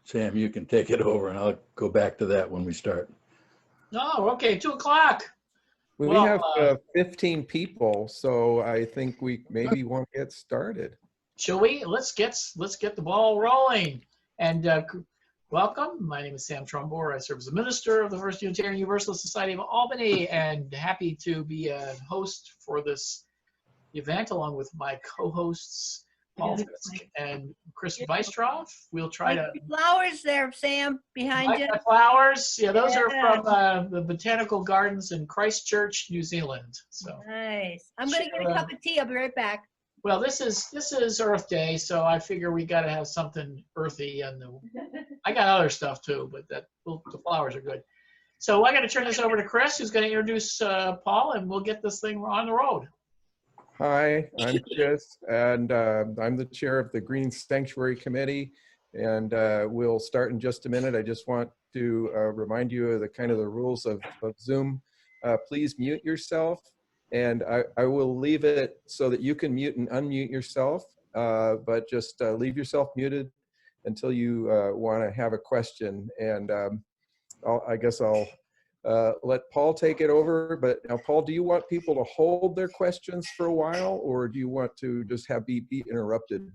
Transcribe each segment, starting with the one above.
Sam, you can take it over and I'll go back to that when we start. Oh, okay, 2 o'clock. We Well, have 15 people, so I think we maybe want to get started. Shall we? Let's get the ball rolling. And welcome. My name is Sam Trumbore. I serve as a minister of the First Unitarian Universalist Society of Albany, and happy to be a host for this event along with my co-hosts Paul Fisk and Chris Weistrov. We'll try to flowers there, Sam, behind you. Flowers, yeah, those are from the Botanical Gardens in Christchurch, New Zealand. So nice. I'm gonna get a cup of tea. I'll be right back. well, this is Earth Day, so I figure we got to have something earthy, and I got other stuff too, but the flowers are good. So I got to turn this over to Chris, who's going to introduce Paul, and we'll get this thing on the road. Hi, I'm Chris, and I'm the chair of the Green Sanctuary Committee, and we'll start in just a minute. I just want to remind you of the rules of Zoom. Please mute yourself, and I will leave it so that you can mute and unmute yourself, but just leave yourself muted until you want to have a question, and I guess I'll let Paul take it over. But now, Paul, do you want people to hold their questions for a while, or do you want to just be interrupted?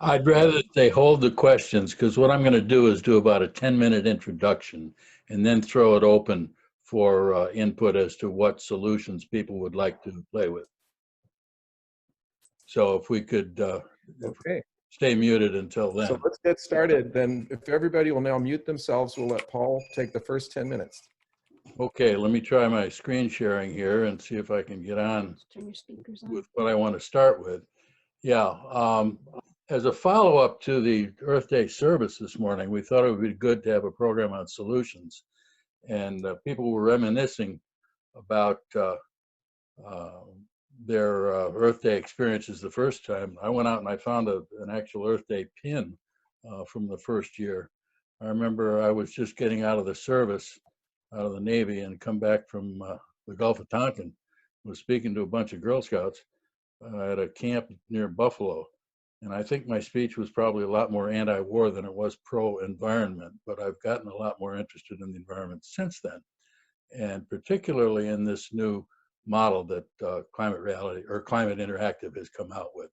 I'd rather they hold the questions, because what I'm going to do is do about a 10-minute introduction and then throw it open for input as to what solutions people would like to play with. So if we could Okay. Stay muted until then. So let's get started. Then if everybody will now mute themselves, we'll let Paul take the first 10 minutes. Okay, let me try my screen sharing here and see if I can get on with what I want to start with. Yeah, as a follow-up to the Earth Day service this morning, we thought it would be good to have a program on solutions. And people were reminiscing about their Earth Day experiences the first time. I went out and I found an actual Earth Day pin from the first year. I remember I was just getting out of the service, out of the Navy, and come back from the Gulf of Tonkin. Was speaking to a bunch of Girl Scouts at a camp near Buffalo. And I think my speech was probably a lot more anti-war than it was pro-environment, but I've gotten a lot more interested in the environment since then. And particularly in this new model that Climate Reality or Climate Interactive has come out with.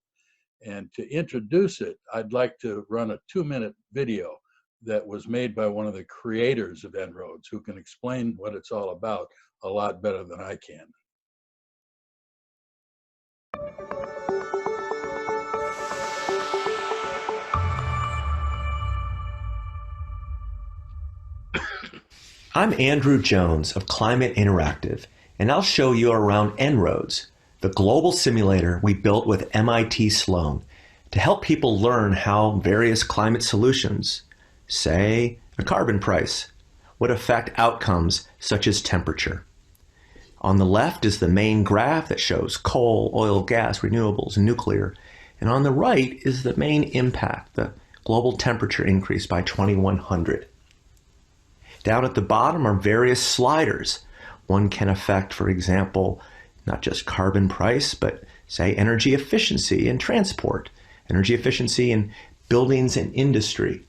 And to introduce it, I'd like to run a 2-minute video that was made by one of the creators of EnROADS, who can explain what it's all about a lot better than I can. I'm Andrew Jones of Climate Interactive, and I'll show you around EnROADS, the global simulator we built with MIT Sloan to help people learn how various climate solutions, say a carbon price, would affect outcomes such as temperature. On the left is the main graph that shows coal, oil, gas, renewables, and nuclear, and on the right is the main impact, the global temperature increase by 2100. Down at the bottom are various sliders. One can affect, for example, not just carbon price, but say energy efficiency in transport, energy efficiency in buildings and industry.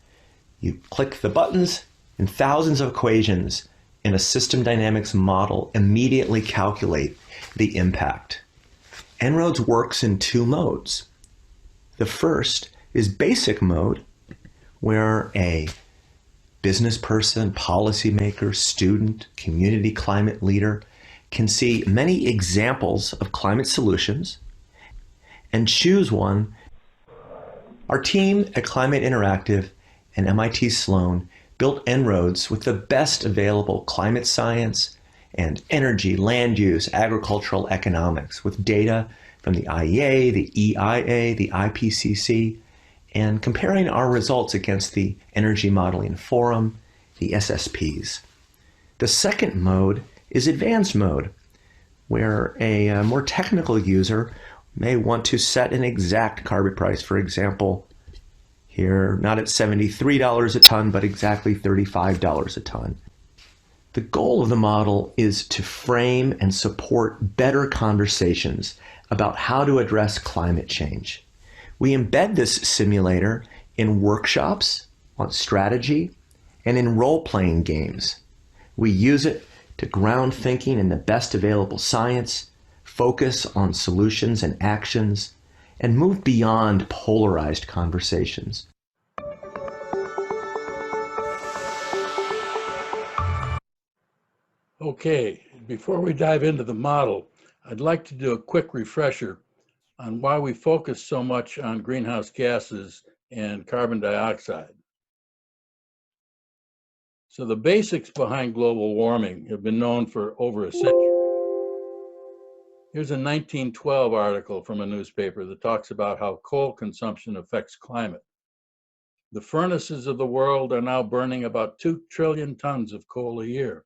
You click the buttons and thousands of equations in a system dynamics model immediately calculate the impact. EnROADS works in 2 modes. The first is basic mode, where a business person, policymaker, student, community climate leader can see many examples of climate solutions and choose one. Our team at Climate Interactive and MIT Sloan built EnROADS with the best available climate science and energy, land use, agricultural economics with data from the IEA, the EIA, the IPCC, and comparing our results against the Energy Modeling Forum, the SSPs. The second mode is advanced mode, where a more technical user may want to set an exact carbon price. For example, here, not at $73 a ton, but exactly $35 a ton. The goal of the model is to frame and support better conversations about how to address climate change. We embed this simulator in workshops on strategy, and in role-playing games. We use it to ground thinking in the best available science, focus on solutions and actions, and move beyond polarized conversations. Okay, before we dive into the model, I'd like to do a quick refresher on why we focus so much on greenhouse gases and carbon dioxide. So the basics behind global warming have been known for over a century. Here's a 1912 article from a newspaper that talks about how coal consumption affects climate. The furnaces of the world are now burning about 2 trillion tons of coal a year.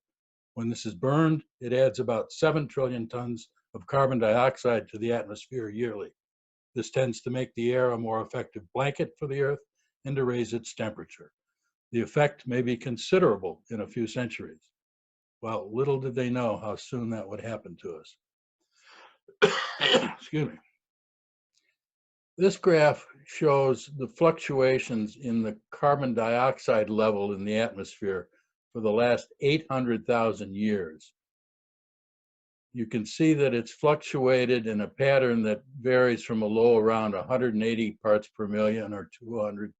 When this is burned, it adds about 7 trillion tons of carbon dioxide to the atmosphere yearly. This tends to make the air a more effective blanket for the Earth and to raise its temperature. The effect may be considerable in a few centuries. Well, little did they know how soon that would happen to us. Excuse me. This graph shows the fluctuations in the carbon dioxide level in the atmosphere for the last 800,000 years. You can see that it's fluctuated in a pattern that varies from a low around 180 parts per million or 200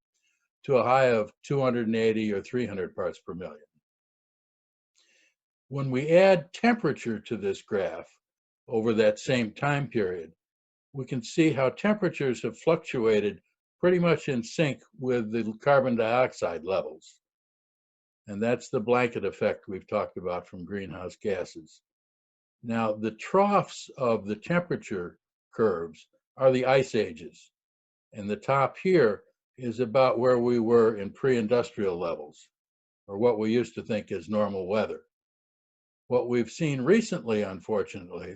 to a high of 280 or 300 parts per million. When we add temperature to this graph over that same time period, we can see how temperatures have fluctuated pretty much in sync with the carbon dioxide levels. And that's the blanket effect we've talked about from greenhouse gases. Now, the troughs of the temperature curves are the ice ages. And the top here is about where we were in pre-industrial levels, or what we used to think is normal weather. What we've seen recently, unfortunately,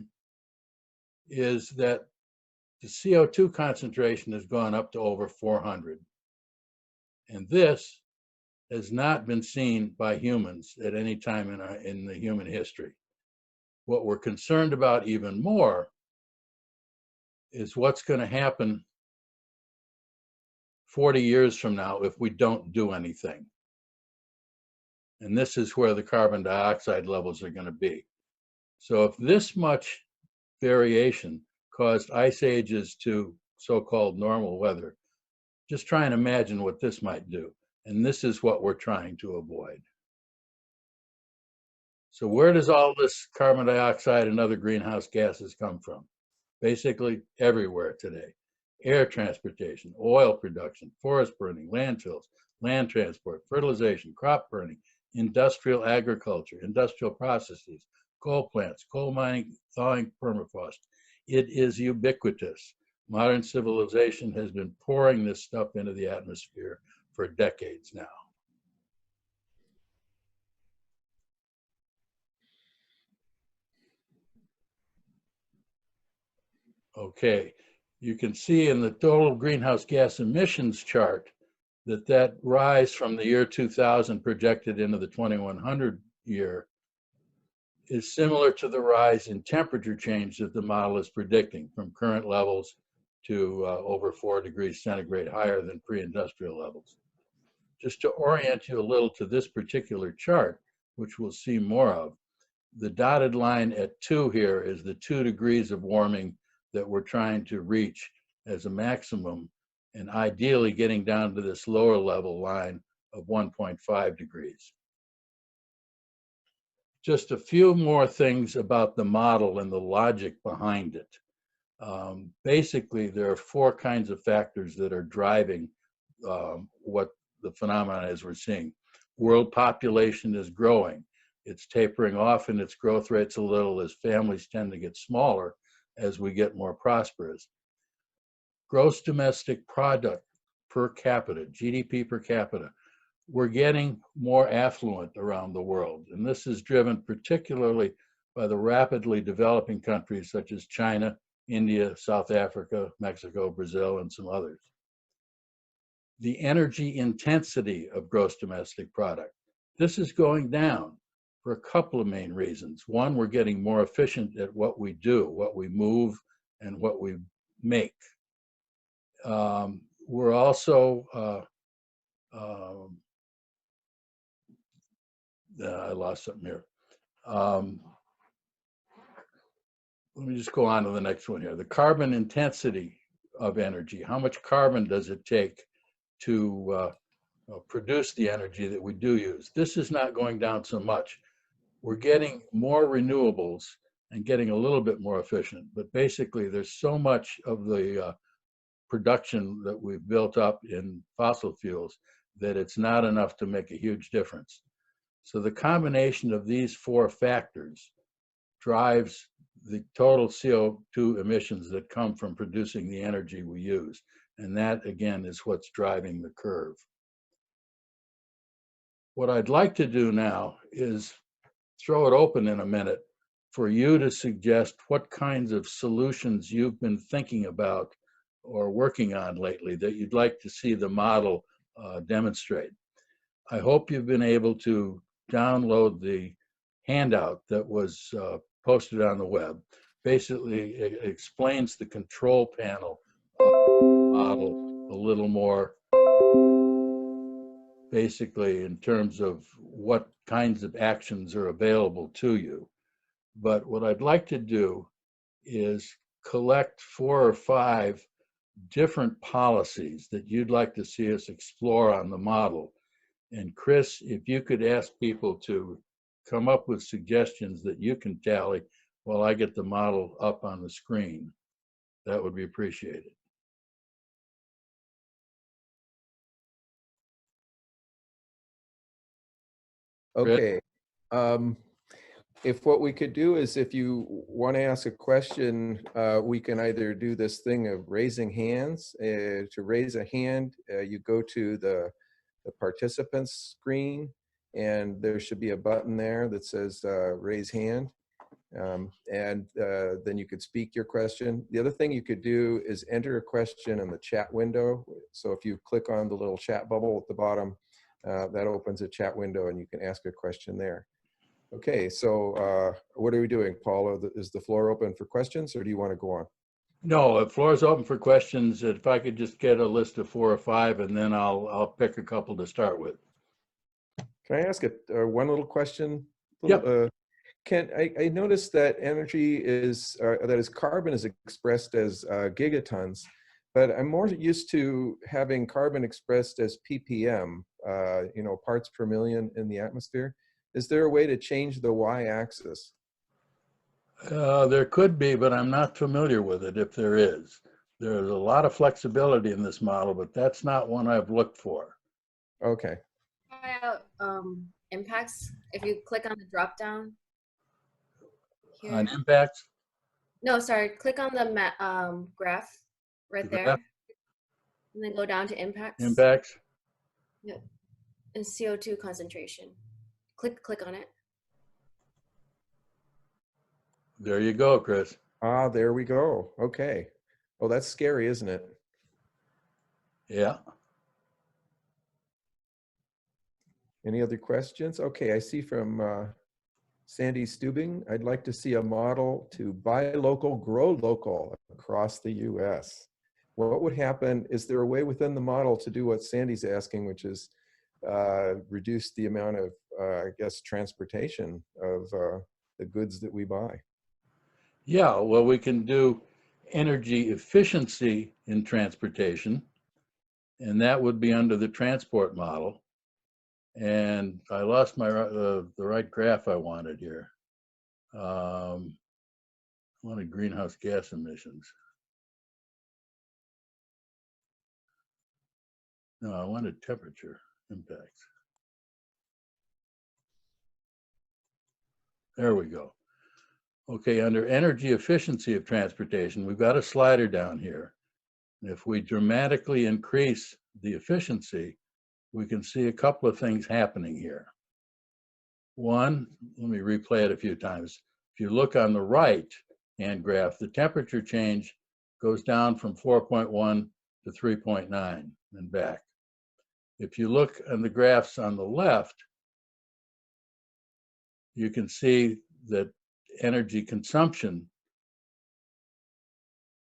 is that the CO2 concentration has gone up to over 400. And this has not been seen by humans at any time in the human history. What we're concerned about even more is what's going to happen 40 years from now if we don't do anything. And this is where the carbon dioxide levels are going to be. So if this much variation caused ice ages to so-called normal weather, just try and imagine what this might do. And this is what we're trying to avoid. So where does all this carbon dioxide and other greenhouse gases come from? Basically everywhere today. Air transportation, oil production, forest burning, landfills, land transport, fertilization, crop burning, industrial agriculture, industrial processes, coal plants, coal mining, thawing permafrost. It is ubiquitous. Modern civilization has been pouring this stuff into the atmosphere for decades now. Okay, you can see in the total greenhouse gas emissions chart that rise from the year 2000 projected into the 2100 year is similar to the rise in temperature change that the model is predicting from current levels to over 4 degrees centigrade higher than pre-industrial levels. Just to orient you a little to this particular chart, which we'll see more of, the dotted line at 2 here is the 2 degrees of warming that we're trying to reach as a maximum, and ideally getting down to this lower level line of 1.5 degrees. Just a few more things about the model and the logic behind it. Basically, there are 4 kinds of factors that are driving what the phenomenon is we're seeing. World population is growing. It's tapering off in its growth rates a little as families tend to get smaller as we get more prosperous. Gross domestic product per capita, GDP per capita, we're getting more affluent around the world. And this is driven particularly by the rapidly developing countries such as China, India, South Africa, Mexico, Brazil, and some others. The energy intensity of gross domestic product. This is going down for a couple of main reasons. One, we're getting more efficient at what we do, what we move, and what we make. We're also I lost something here. Let me just go on to the next one here. The carbon intensity of energy. How much carbon does it take to produce the energy that we do use? This is not going down so much. We're getting more renewables and getting a little bit more efficient, but basically there's so much of the production that we've built up in fossil fuels that it's not enough to make a huge difference. So the combination of these four factors drives the total CO2 emissions that come from producing the energy we use. And that, again, is what's driving the curve. What I'd like to do now is throw it open in a minute for you to suggest what kinds of solutions you've been thinking about or working on lately that you'd like to see the model demonstrate. I hope you've been able to download the handout that was posted on the web. Basically, it explains the control panel model a little more, basically in terms of what kinds of actions are available to you. But what I'd like to do is collect 4 or 5 different policies that you'd like to see us explore on the model. And Chris, if you could ask people to come up with suggestions that you can tally while I get the model up on the screen, that would be appreciated. Okay. If what we could do is, if you want to ask a question, we can either do this thing of raising hands. To raise a hand, you go to the participants screen, and there should be a button there that says raise hand. And then you could speak your question. The other thing you could do is enter a question in the chat window. So if you click on the little chat bubble at the bottom, that opens a chat window and you can ask a question there. Okay, so what are we doing, Paula? Is the floor open for questions, or do you want to go on? No, the floor is open for questions. If I could just get a list of 4 or 5, and then I'll pick a couple to start with. Can I ask one little question? Yep. I noticed that energy is, that is carbon is expressed as gigatons, but I'm more used to having carbon expressed as ppm, you know, parts per million in the atmosphere. Is there a way to change the y-axis? There could be, but I'm not familiar with it if there is. There's a lot of flexibility in this model, but that's not one I've looked for. Okay. Try out impacts. If you click on the drop down here. On impacts? No, sorry. Click on the graph right there, Graph? and then go down to impacts. Impacts? Yep. And CO2 concentration. Click on it. There you go, Chris. Ah, there we go. Okay. Oh, that's scary, isn't it? Yeah. Any other questions? Okay, I see from Sandy Stubing, I'd like to see a model to buy local, grow local across the US. What would happen? Is there a way within the model to do what Sandy's asking, which is reduce the amount of, I guess, transportation of the goods that we buy? Yeah, well, we can do energy efficiency in transportation, and that would be under the transport model. And I lost my the right graph I wanted here. I wanted greenhouse gas emissions. No, I wanted temperature impacts. There we go. Okay, under energy efficiency of transportation, we've got a slider down here. If we dramatically increase the efficiency, we can see a couple of things happening here. One, let me replay it a few times. If you look on the right hand graph, the temperature change goes down from 4.1 to 3.9 and back. If you look on the graphs on the left, you can see that energy consumption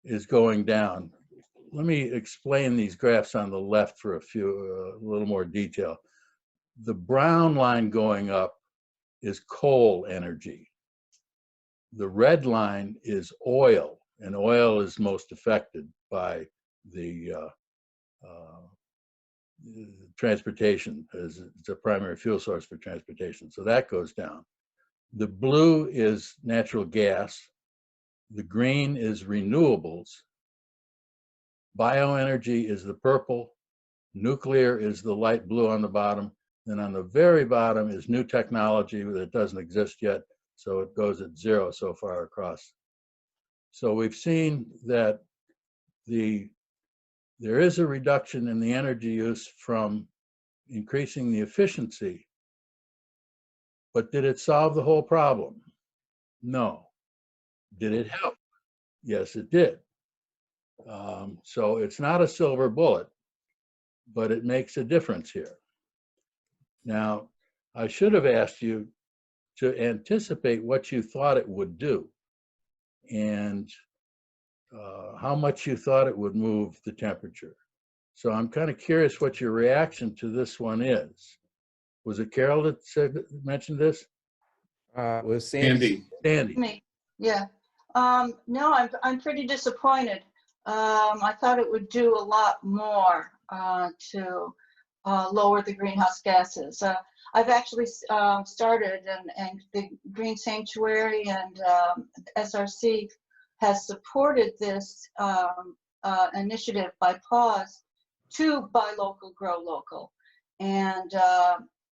is going down. Let me explain these graphs on the left for a little more detail. The brown line going up is coal energy. The red line is oil, and oil is most affected by the transportation, as it's a primary fuel source for transportation. So that goes down. The blue is natural gas. The green is renewables. Bioenergy is the purple. Nuclear is the light blue on the bottom. Then on the very bottom is new technology that doesn't exist yet. So it goes at 0 so far across. So we've seen that there is a reduction in the energy use from increasing the efficiency. But did it solve the whole problem? No. Did it help? Yes, it did. So it's not a silver bullet, but it makes a difference here. Now, I should have asked you to anticipate what you thought it would do and how much you thought it would move the temperature. So I'm kind of curious what your reaction to this one is. Was it Carol that mentioned this? It was Sandy. Sandy. Me, yeah. No, I'm pretty disappointed. I thought it would do a lot more to lower the greenhouse gases. I've actually started, and the Green Sanctuary and SRC has supported this initiative by PAWS to buy local, grow local. And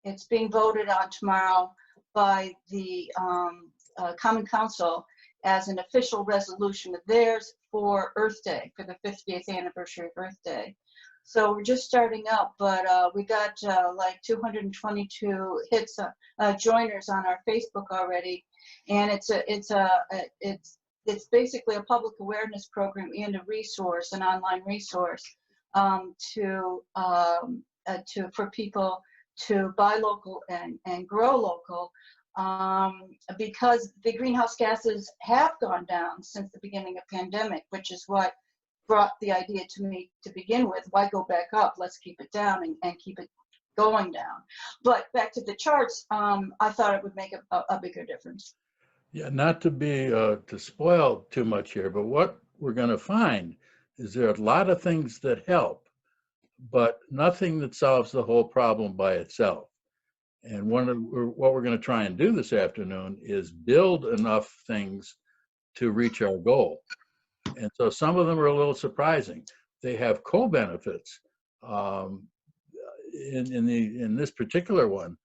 it's being voted on tomorrow by the Common Council as an official resolution of theirs for Earth Day, for the 50th anniversary of Earth Day. So we're just starting up, but we got like 222 hits, joiners on our Facebook already, and it's basically a public awareness program and a resource, an online resource for people to buy local and grow local. Because the greenhouse gases have gone down since the beginning of pandemic, which is what brought the idea to me to begin with. Why go back up? Let's keep it down and keep it going down. But back to the charts, I thought it would make a bigger difference. Yeah, not to be to spoil too much here, but what we're going to find is there are a lot of things that help, but nothing that solves the whole problem by itself. And what we're going to try and do this afternoon is build enough things to reach our goal. And so some of them are a little surprising. They have co-benefits. In this particular one,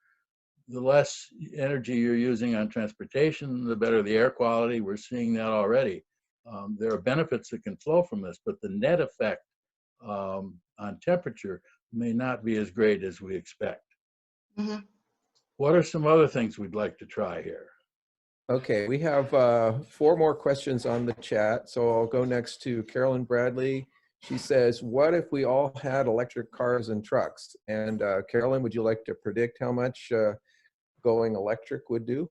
the less energy you're using on transportation, the better the air quality. We're seeing that already. There are benefits that can flow from this, but the net effect on temperature may not be as great as we expect. Mm-hmm. What are some other things we'd like to try here? Okay, we have 4 more questions on the chat. So I'll go next to Carolyn Bradley. She says, what if we all had electric cars and trucks? And Carolyn, would you like to predict how much going electric would do?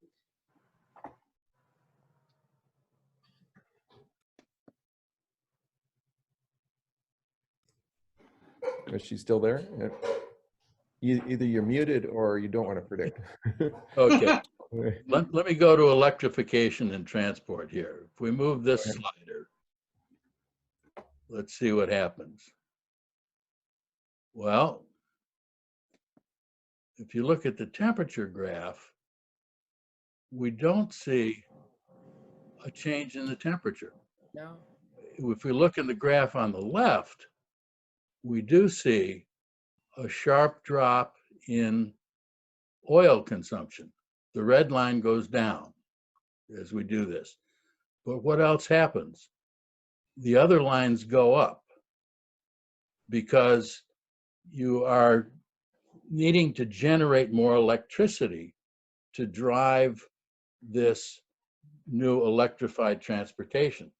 Is she still there? Either you're muted or you don't want to predict. Okay. Let me go to electrification and transport here. If we move this slider, let's see what happens. Well, if you look at the temperature graph, we don't see a change in the temperature. No. If we look at the graph on the left, we do see a sharp drop in oil consumption. The red line goes down as we do this. But what else happens? The other lines go up because you are needing to generate more electricity to drive this new electrified transportation.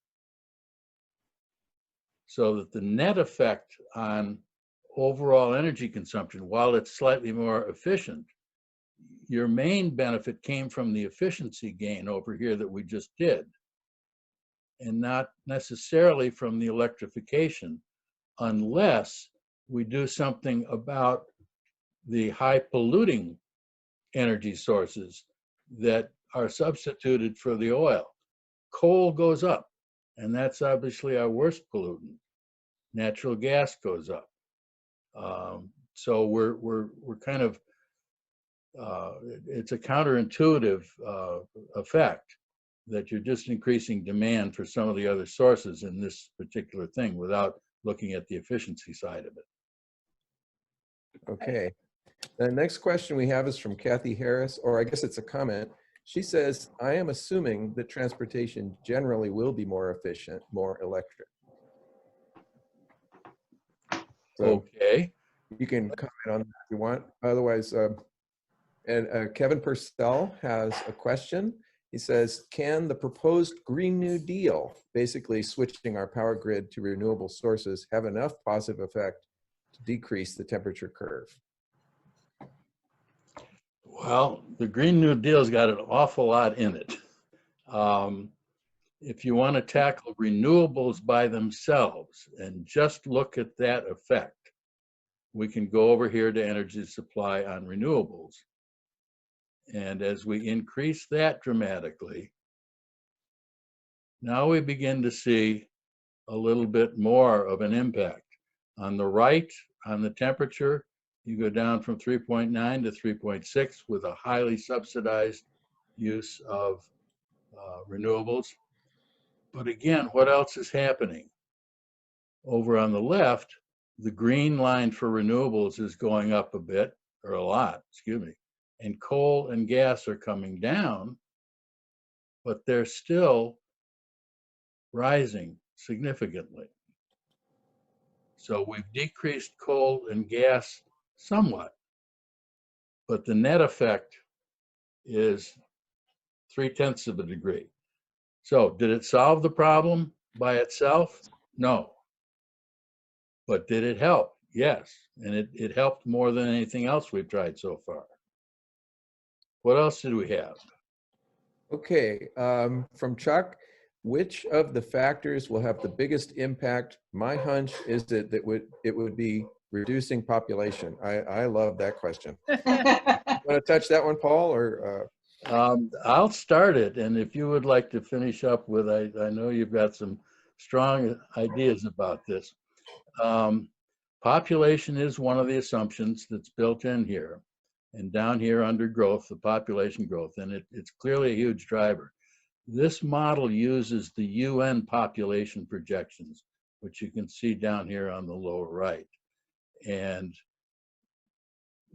So that the net effect on overall energy consumption, while it's slightly more efficient, your main benefit came from the efficiency gain over here that we just did, and not necessarily from the electrification, unless we do something about the high polluting energy sources that are substituted for the oil. Coal goes up, and that's obviously our worst pollutant. Natural gas goes up. So we're kind of, it's a counterintuitive effect that you're just increasing demand for some of the other sources in this particular thing without looking at the efficiency side of it. Okay. The next question we have is from Kathy Harris, or I guess it's a comment. She says, I am assuming that transportation generally will be more efficient, more electric. So Okay. you can comment on that if you want. Otherwise, Kevin Purcell has a question. He says, can the proposed Green New Deal, basically switching our power grid to renewable sources, have enough positive effect to decrease the temperature curve? Well, the Green New Deal's got an awful lot in it. If you want to tackle renewables by themselves and just look at that effect, we can go over here to energy supply on renewables. And as we increase that dramatically, now we begin to see a little bit more of an impact. On the right, on the temperature, you go down from 3.9 to 3.6 with a highly subsidized use of renewables. But again, what else is happening? Over on the left, the green line for renewables is going up a bit, or a lot, excuse me. And coal and gas are coming down, but they're still rising significantly. So we've decreased coal and gas somewhat, but the net effect is 0.3 of a degree. So did it solve the problem by itself? No. But did it help? Yes. And it helped more than anything else we've tried so far. What else did we have? Okay, from Chuck, which of the factors will have the biggest impact? My hunch is that it would be reducing population. I love that question. Want to touch that one, Paul, or? I'll start it, and if you would like to finish up with, I know you've got some strong ideas about this. Population is one of the assumptions that's built in here. And down here under growth, the population growth, and it's clearly a huge driver. This model uses the UN population projections, which you can see down here on the lower right. And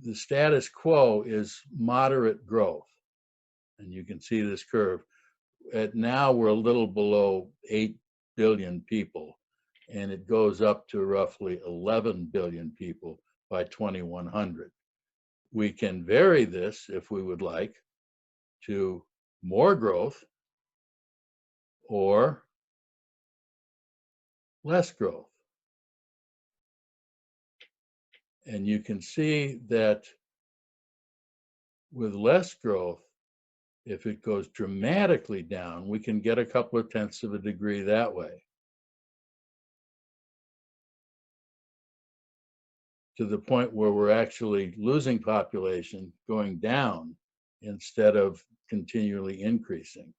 the status quo is moderate growth. And you can see this curve. Now we're a little below 8 billion people, and it goes up to roughly 11 billion people by 2100. We can vary this, if we would like, to more growth or less growth. And you can see that with less growth, if it goes dramatically down, we can get a couple of tenths of a degree that way. To the point where we're actually losing population, going down instead of continually increasing.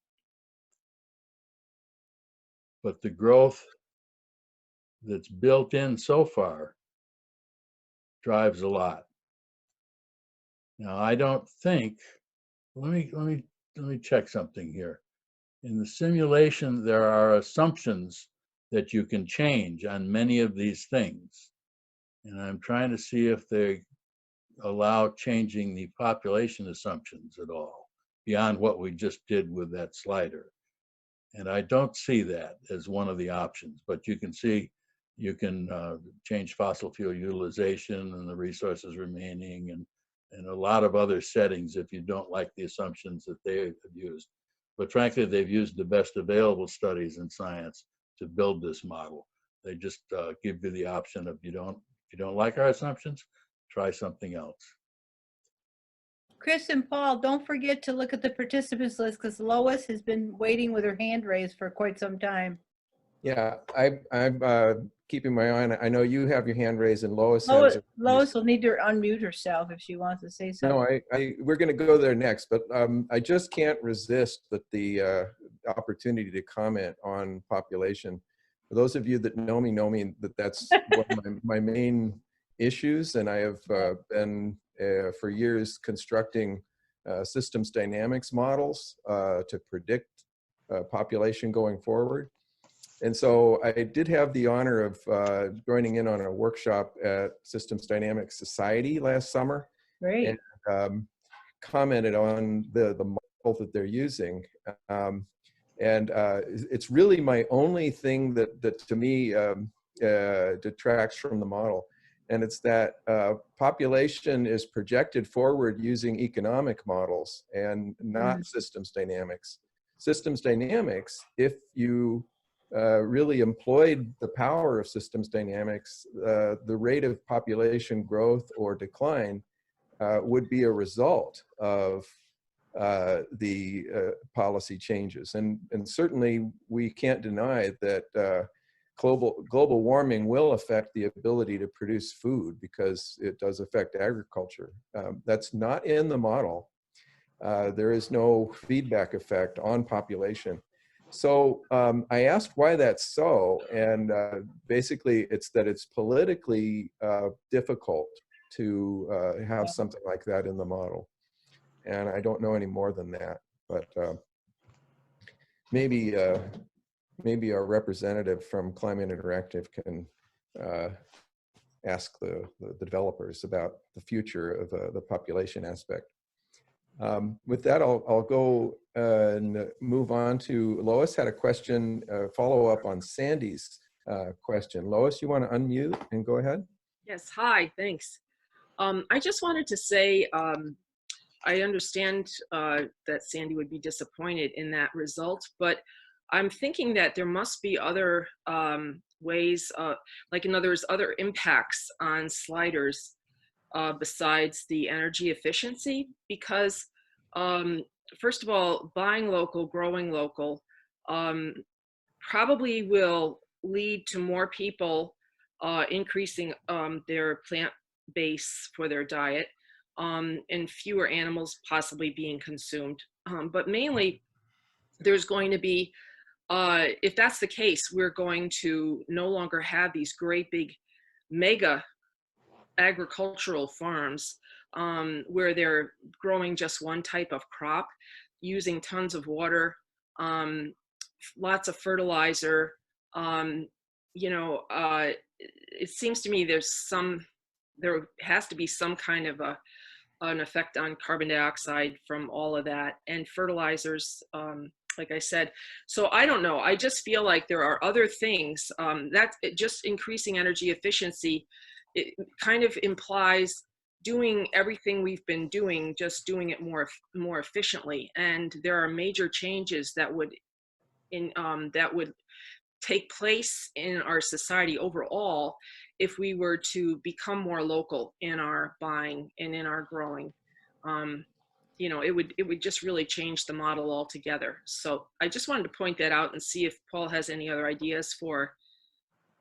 But the growth that's built in so far drives a lot. Now, I don't think, let me check something here. In the simulation, there are assumptions that you can change on many of these things. And I'm trying to see if they allow changing the population assumptions at all beyond what we just did with that slider. And I don't see that as one of the options, but you can see you can change fossil fuel utilization and the resources remaining and a lot of other settings if you don't like the assumptions that they have used. But frankly, they've used the best available studies in science to build this model. They just give you the option of if you don't like our assumptions, try something else. Chris and Paul, don't forget to look at the participants list because Lois has been waiting with her hand raised for quite some time. Yeah, I've keeping my eye on it. I know you have your hand raised and Lois has Lois, her. Lois will need to unmute herself if she wants to say something. No, we're going to go there next, but I just can't resist the opportunity to comment on population. For those of you that know me that that's one of my main issues, and I have been for years constructing systems dynamics models to predict population going forward. And so I did have the honor of joining in on a workshop at Systems Dynamics Society last summer. Great. And commented on the model that they're using. It's really my only thing that to me detracts from the model. And it's that population is projected forward using economic models and not systems dynamics. Systems dynamics, if you really employed the power of systems dynamics, the rate of population growth or decline would be a result of the policy changes. And certainly we can't deny that global warming will affect the ability to produce food because it does affect agriculture. That's not in the model. There is no feedback effect on population. So I asked why that's so, and basically it's that it's politically difficult to have something like that in the model. And I don't know any more than that, but maybe our representative from Climate Interactive can ask the developers about the future of the population aspect. With that, I'll go and move on to Lois. Had a question, follow up on Sandy's question. Lois, you want to unmute and go ahead? Yes, hi, thanks. I just wanted to say, I understand that Sandy would be disappointed in that result, but I'm thinking that there must be other ways, like in other words, other impacts on sliders besides the energy efficiency, because first of all, buying local, growing local probably will lead to more people increasing their plant base for their diet, and fewer animals possibly being consumed. But mainly, there's going to be, if that's the case, we're going to no longer have these great big mega agricultural farms where they're growing just one type of crop, using tons of water, lots of fertilizer. It seems to me there has to be some kind of an effect on carbon dioxide from all of that, and fertilizers, like I said. So I don't know, I just feel like there are other things that just increasing energy efficiency, it kind of implies doing everything we've been doing, just doing it more efficiently. And there are major changes that would take place in our society overall if we were to become more local in our buying and in our growing. It would just really change the model altogether. So I just wanted to point that out and see if Paul has any other ideas for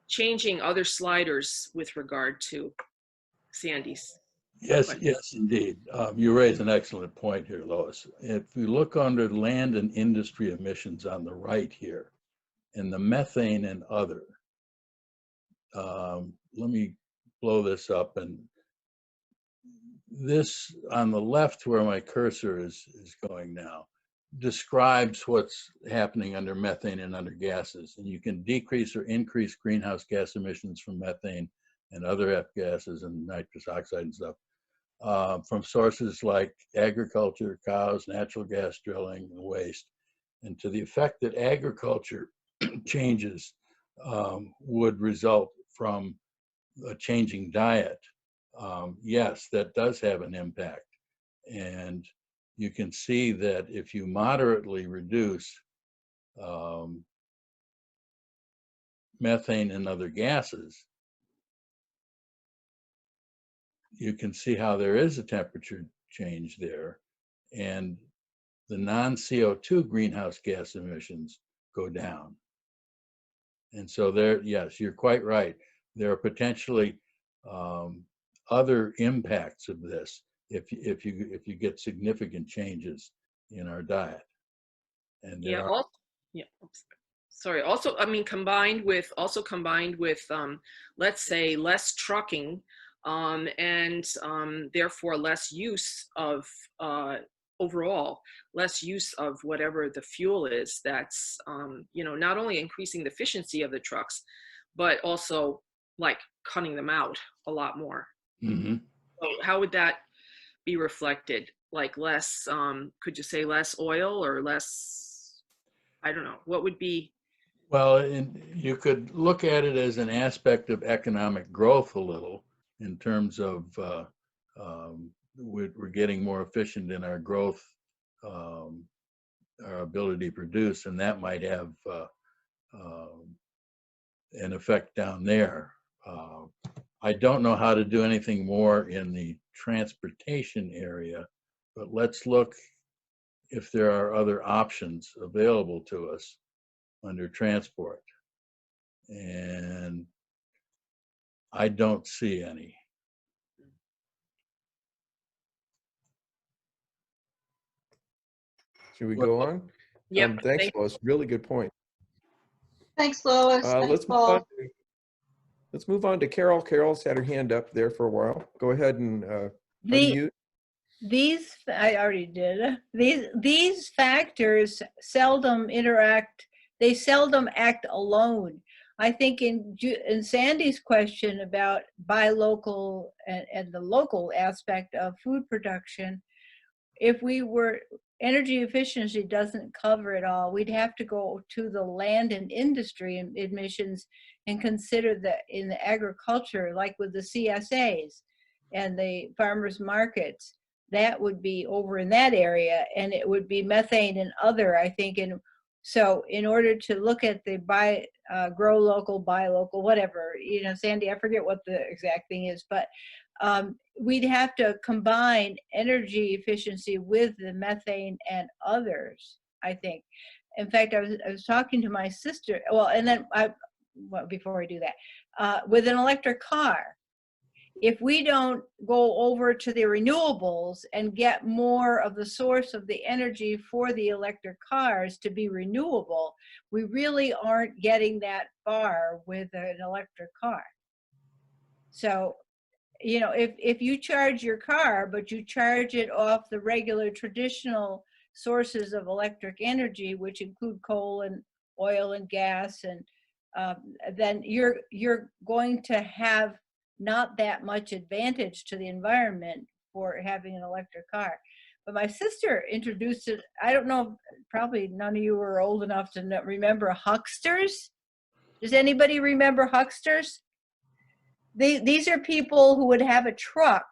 changing other sliders with regard to Sandy's. Yes, yes, indeed. You raise an excellent point here, Lois. If we look under land and industry emissions on the right here, and the methane and other, let me blow this up. And this on the left where my cursor is going now describes what's happening under methane and under gases. And you can decrease or increase greenhouse gas emissions from methane and other F gases and nitrous oxide and stuff from sources like agriculture, cows, natural gas drilling, and waste. And to the effect that agriculture changes would result from a changing diet, yes, that does have an impact. And you can see that if you moderately reduce methane and other gases, you can see how there is a temperature change there, and the non-CO2 greenhouse gas emissions go down. And so there, yes, you're quite right. There are potentially other impacts of this if you get significant changes in our diet. And there Yeah. are. Also, yeah. Oops. Sorry. Also, I mean, combined with let's say less trucking, and therefore less use of overall less use of whatever the fuel is. That's not only increasing the efficiency of the trucks, but also like cutting them out a lot more. Mhm. So how would that be reflected? Like less, could you say less oil or less, I don't know, what would be? Well, you could look at it as an aspect of economic growth a little, in terms of we're getting more efficient in our growth, our ability to produce, and that might have an effect down there. I don't know how to do anything more in the transportation area, but let's look if there are other options available to us under transport. And I don't see any. Should we go on? Yep. Thanks, Lois. Really good point. Thanks, Lois. Thanks, Let's move Paul. on. Let's move on to Carol. Carol's had her hand up there for a while. Go ahead and unmute. I already did. These factors seldom interact. They seldom act alone. I think in Sandy's question about buy local and the local aspect of food production, if we were, energy efficiency doesn't cover it all. We'd have to go to the land and industry emissions and consider that in the agriculture, like with the CSAs and the farmers markets, that would be over in that area, and it would be methane and other, I think. And so in order to look at the grow local, buy local, whatever, Sandy, I forget what the exact thing is, but we'd have to combine energy efficiency with the methane and others, I think. In fact, I was talking to my sister, and then before I do that, with an electric car, if we don't go over to the renewables and get more of the source of the energy for the electric cars to be renewable, we really aren't getting that far with an electric car. So, if you charge your car, but you charge it off the regular traditional sources of electric energy, which include coal and oil and gas, and then you're going to have not that much advantage to the environment for having an electric car. But my sister introduced it. I don't know, probably none of you were old enough to remember hucksters. Does anybody remember hucksters? These are people who would have a truck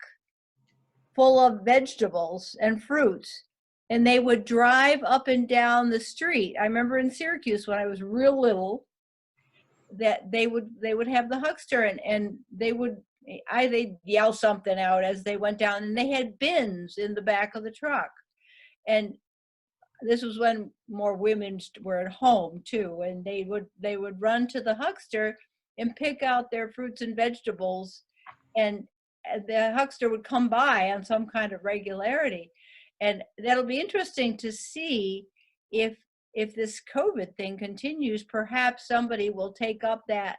full of vegetables and fruits, and they would drive up and down the street. I remember in Syracuse when I was real little, that they would have the huckster, and they'd yell something out as they went down, and they had bins in the back of the truck. And this was when more women were at home too, and they would run to the huckster and pick out their fruits and vegetables, and the huckster would come by on some kind of regularity. And that'll be interesting to see if this COVID thing continues. Perhaps somebody will take up that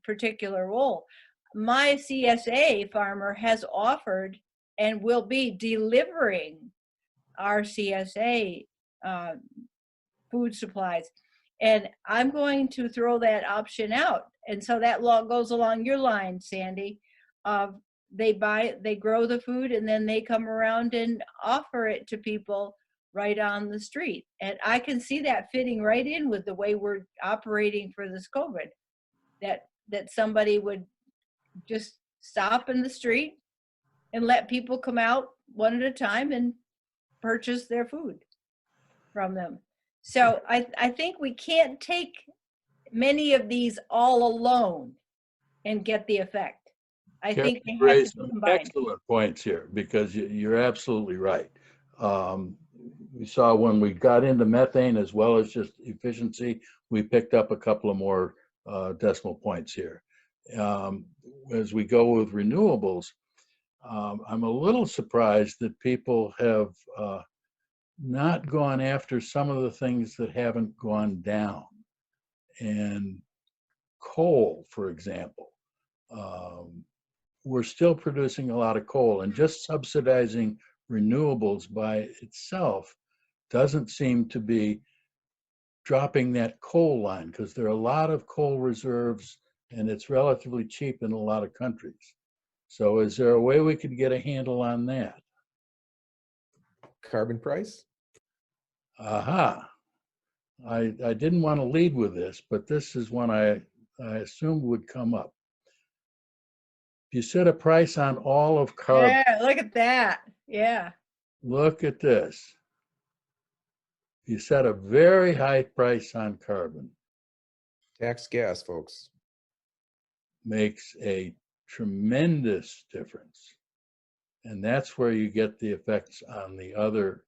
particular role. My CSA farmer has offered and will be delivering our CSA food supplies. And I'm going to throw that option out. And so that goes along your line, Sandy. They grow the food, and then they come around and offer it to people right on the street. And I can see that fitting right in with the way we're operating for this COVID, that somebody would just stop in the street and let people come out one at a time and purchase their food from them. So I think we can't take many of these all alone and get the effect. I think they have to be combined. Excellent points here, because you're absolutely right. we saw when we got into methane as well as just efficiency, we picked up a couple of more decimal points here. As we go with renewables, I'm a little surprised that people have not gone after some of the things that haven't gone down. And coal, for example, we're still producing a lot of coal, and just subsidizing renewables by itself doesn't seem to be dropping that coal line, because there are a lot of coal reserves and it's relatively cheap in a lot of countries. So is there a way we could get a handle on that? Carbon price? Aha. I didn't want to lead with this, but this is one I assumed would come up. If you set a price on all of carbon, Yeah, look at that. Yeah. look at this. You set a very high price on carbon, Tax gas, folks. makes a tremendous difference. And that's where you get the effects on the other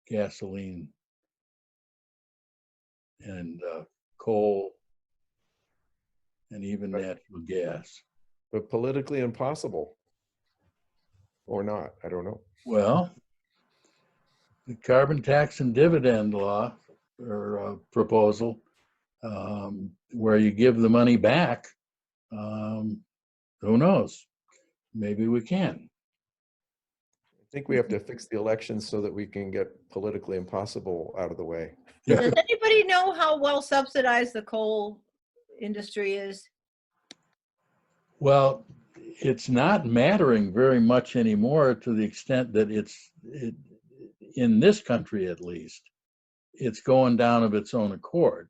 gasoline and coal and even natural gas. But politically impossible. Or not, I don't know. Well, the carbon tax and dividend law or proposal, where you give the money back, who knows? Maybe we can. I think we have to fix the elections so that we can get politically impossible out of the way. Yeah. Does anybody know how well subsidized the coal industry is? Well, it's not mattering very much anymore, to the extent that in this country at least, it's going down of its own accord.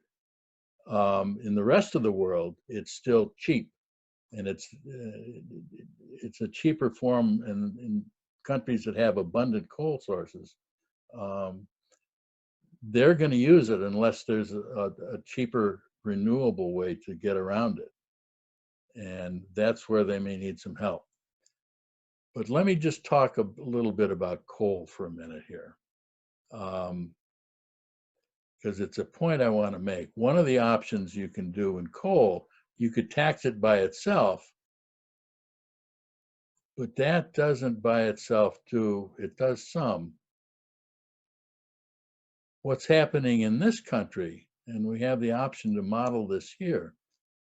In the rest of the world, it's still cheap, and it's a cheaper form in countries that have abundant coal sources. They're going to use it unless there's a cheaper renewable way to get around it. And that's where they may need some help. But let me just talk a little bit about coal for a minute here, because it's a point I want to make. One of the options you can do in coal, you could tax it by itself, but that doesn't by itself do, it does some. What's happening in this country, and we have the option to model this here,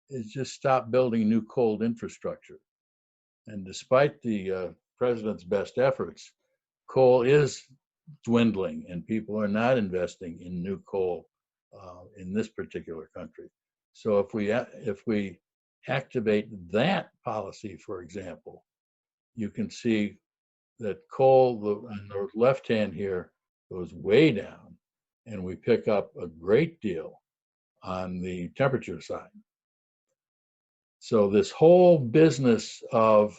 is just stop building new coal infrastructure. And despite the president's best efforts, coal is dwindling, and people are not investing in new coal in this particular country. So if we activate that policy, for example, you can see that coal on the left hand here goes way down, and we pick up a great deal on the temperature side. So this whole business of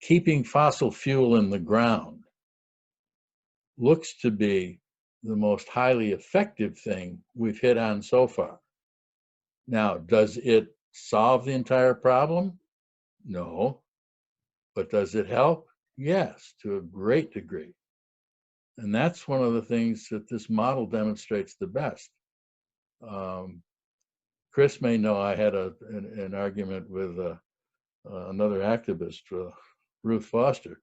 keeping fossil fuel in the ground looks to be the most highly effective thing we've hit on so far. Now, does it solve the entire problem? No. But does it help? Yes, to a great degree. And that's one of the things that this model demonstrates the best. Chris may know I had an argument with another activist, Ruth Foster,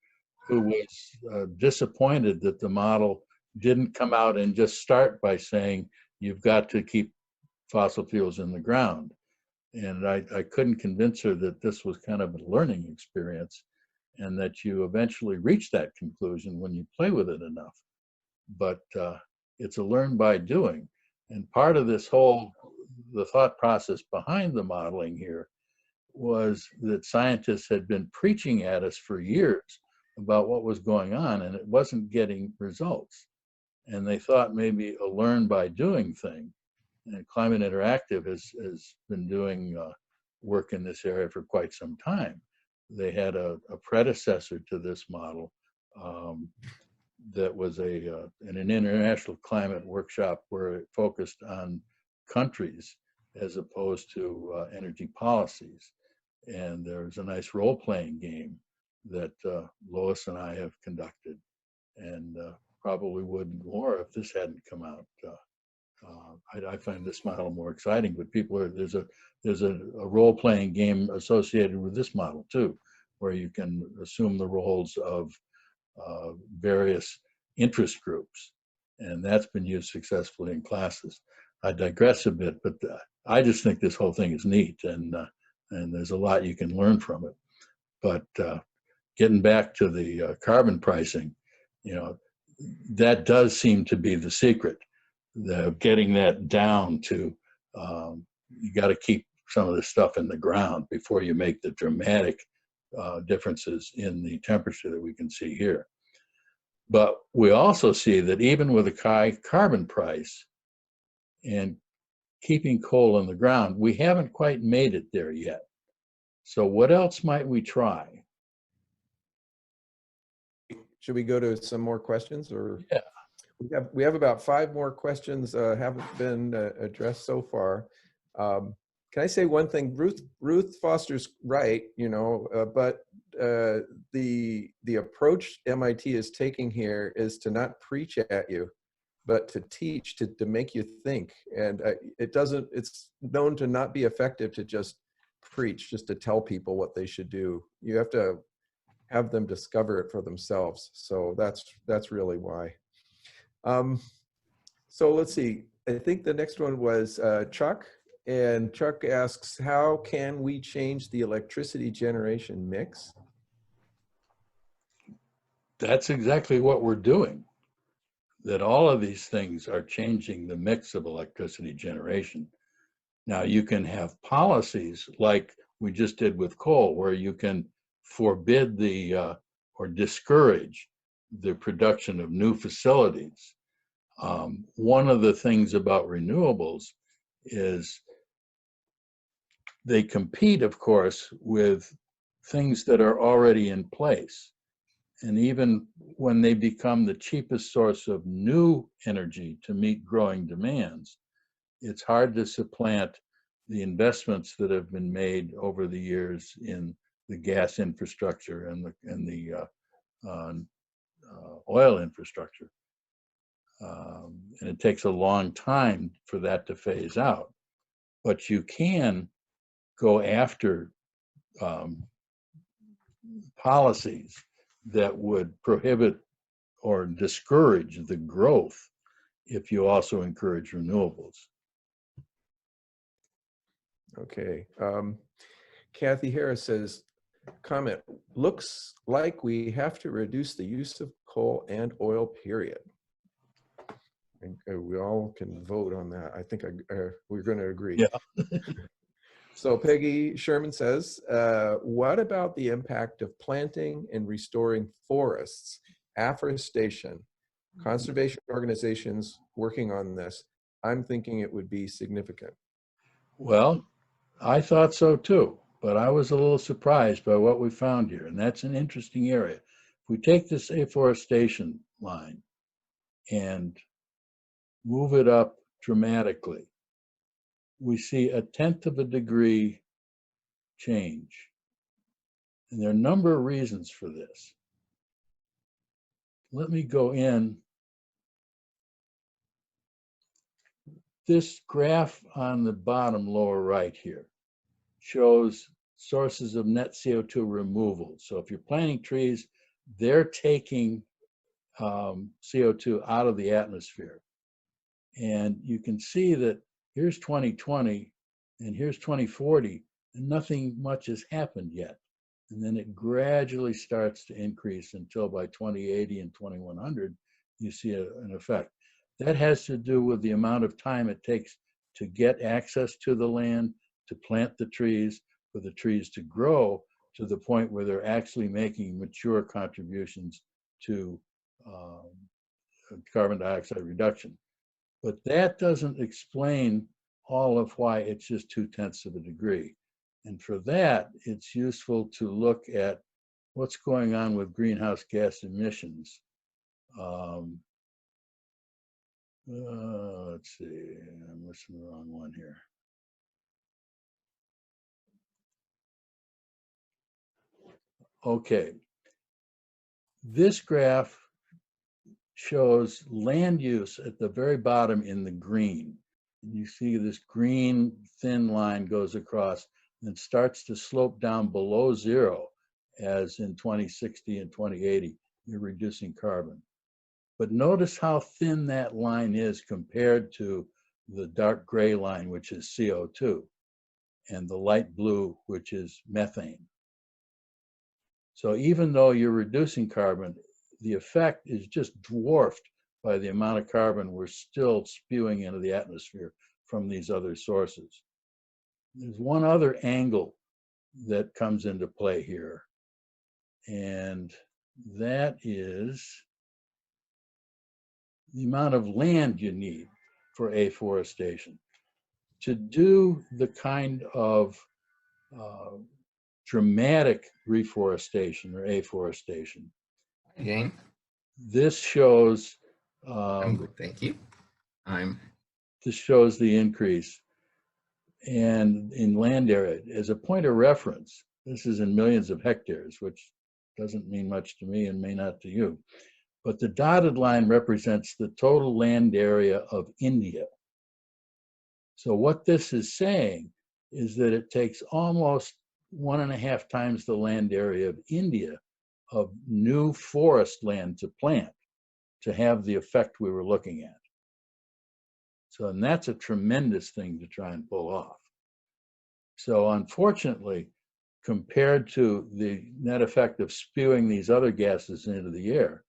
who was disappointed that the model didn't come out and just start by saying you've got to keep fossil fuels in the ground. And I couldn't convince her that this was kind of a learning experience, and that you eventually reach that conclusion when you play with it enough. But it's a learn by doing. And part of this the thought process behind the modeling here was that scientists had been preaching at us for years about what was going on, and it wasn't getting results. And they thought maybe a learn by doing thing. And Climate Interactive has been doing work in this area for quite some time. They had a predecessor to this model that was an international climate workshop where it focused on countries as opposed to energy policies. And there's a nice role-playing game that Lois and I have conducted. and probably would more if this hadn't come out. I find this model more exciting, but there's a role-playing game associated with this model too, where you can assume the roles of various interest groups, and that's been used successfully in classes. I digress a bit, but I just think this whole thing is neat, and there's a lot you can learn from it. But getting back to the carbon pricing, you know, that does seem to be the secret. Getting that down to, you got to keep some of this stuff in the ground before you make the dramatic differences in the temperature that we can see here. But we also see that even with a high carbon price and keeping coal in the ground, we haven't quite made it there yet. So what else might we try? Should we go to some more questions, or? Yeah. We have about 5 more questions haven't been addressed so far. Can I say one thing? Ruth Foster's right, you know, but the approach MIT is taking here is to not preach at you, but to teach, to make you think. And it's known to not be effective to just preach, just to tell people what they should do. You have to have them discover it for themselves. So that's really why. So let's see. I think the next one was Chuck. And Chuck asks, how can we change the electricity generation mix? That's exactly what we're doing. That all of these things are changing the mix of electricity generation. Now you can have policies like we just did with coal, where you can forbid or discourage the production of new facilities. One of the things about renewables is they compete, of course, with things that are already in place. And even when they become the cheapest source of new energy to meet growing demands, it's hard to supplant the investments that have been made over the years in the gas infrastructure and the oil infrastructure. And it takes a long time for that to phase out. But you can go after policies that would prohibit or discourage the growth if you also encourage renewables. Okay. Kathy Harris says, comment, looks like we have to reduce the use of coal and oil, period. And we all can vote on that. I think we're going to agree. Yeah. So Peggy Sherman says, what about the impact of planting and restoring forests, afforestation, conservation organizations working on this? I'm thinking it would be significant. Well, I thought so too, but I was a little surprised by what we found here, and that's an interesting area. If we take this afforestation line and move it up dramatically, we see 1/10 of a degree change. And there are a number of reasons for this. Let me go in. This graph on the bottom lower right here shows sources of net CO2 removal. So if you're planting trees, they're taking CO2 out of the atmosphere. And you can see that here's 2020 and here's 2040, and nothing much has happened yet. And then it gradually starts to increase until by 2080 and 2100, you see an effect. That has to do with the amount of time it takes to get access to the land, to plant the trees, for the trees to grow to the point where they're actually making mature contributions to carbon dioxide reduction. But that doesn't explain all of why it's just 2/10 of a degree. And for that, it's useful to look at what's going on with greenhouse gas emissions. Let's see, I'm missing the wrong one here. Okay, this graph shows land use at the very bottom in the green. And you see this green thin line goes across and starts to slope down below zero, as in 2060 and 2080, you're reducing carbon. But notice how thin that line is compared to the dark gray line, which is CO2, and the light blue, which is methane. So even though you're reducing carbon, the effect is just dwarfed by the amount of carbon we're still spewing into the atmosphere from these other sources. There's one other angle that comes into play here, and that is the amount of land you need for afforestation. To do the kind of dramatic reforestation or afforestation, Again, this shows I'm good, thank you. this shows the increase. And in land area, as a point of reference, this is in millions of hectares, which doesn't mean much to me and may not to you. But the dotted line represents the total land area of India. So what this is saying is that it takes almost 1.5 times the land area of India of new forest land to plant to have the effect we were looking at. So, and that's a tremendous thing to try and pull off. So unfortunately, compared to the net effect of spewing these other gases into the air,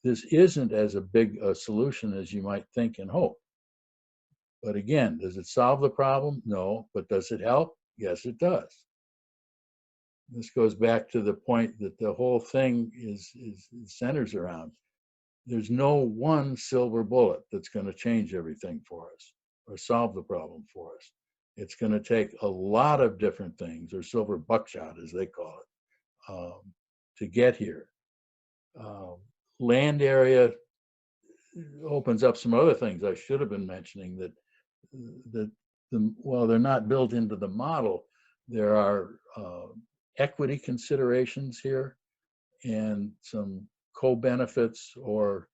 this isn't as a big a solution as you might think and hope. But again, does it solve the problem? No. But does it help? Yes, it does. This goes back to the point that the whole thing is centers around. There's no one silver bullet that's going to change everything for us or solve the problem for us. It's going to take a lot of different things, or silver buckshot as they call it, to get here. Land area opens up some other things I should have been mentioning while they're not built into the model, there are equity considerations here and some co-benefits or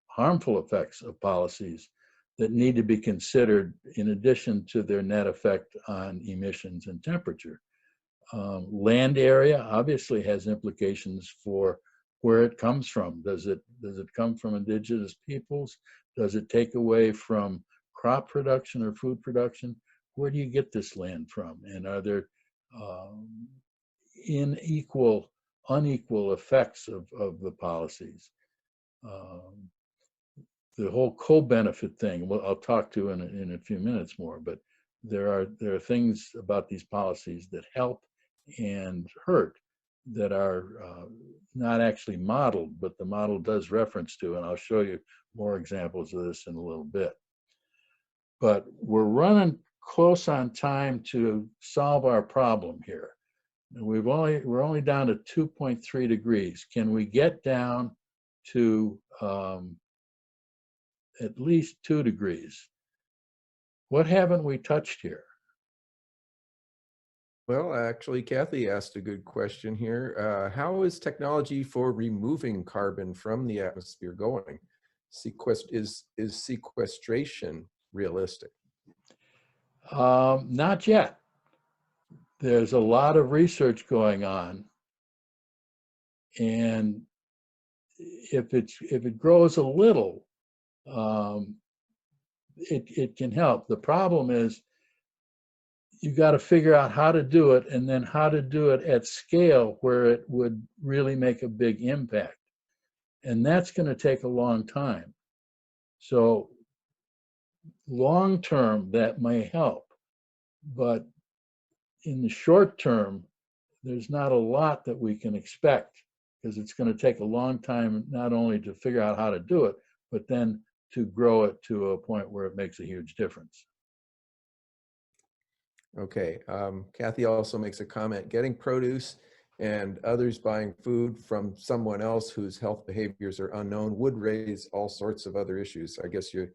harmful effects of policies that need to be considered in addition to their net effect on emissions and temperature. Land area obviously has implications for where it comes from. Does it come from indigenous peoples? Does it take away from crop production or food production? Where do you get this land from? And are there unequal effects of the policies? The whole co-benefit thing, well, I'll talk to in a few minutes more, but there are things about these policies that help and hurt that are not actually modeled, but the model does reference to, and I'll show you more examples of this in a little bit. But we're running close on time to solve our problem here. We're only down to 2.3 degrees. Can we get down to at least 2 degrees? What haven't we touched here? Well, actually, Kathy asked a good question here. How is technology for removing carbon from the atmosphere going? Is sequestration realistic? Not yet. There's a lot of research going on, and if it grows a little, it can help. The problem is you got to figure out how to do it, and then how to do it at scale where it would really make a big impact. And that's going to take a long time. So long term, that may help. But in the short term, there's not a lot that we can expect, because it's going to take a long time not only to figure out how to do it, but then to grow it to a point where it makes a huge difference. Okay, Kathy also makes a comment, getting produce and others buying food from someone else whose health behaviors are unknown would raise all sorts of other issues. I guess the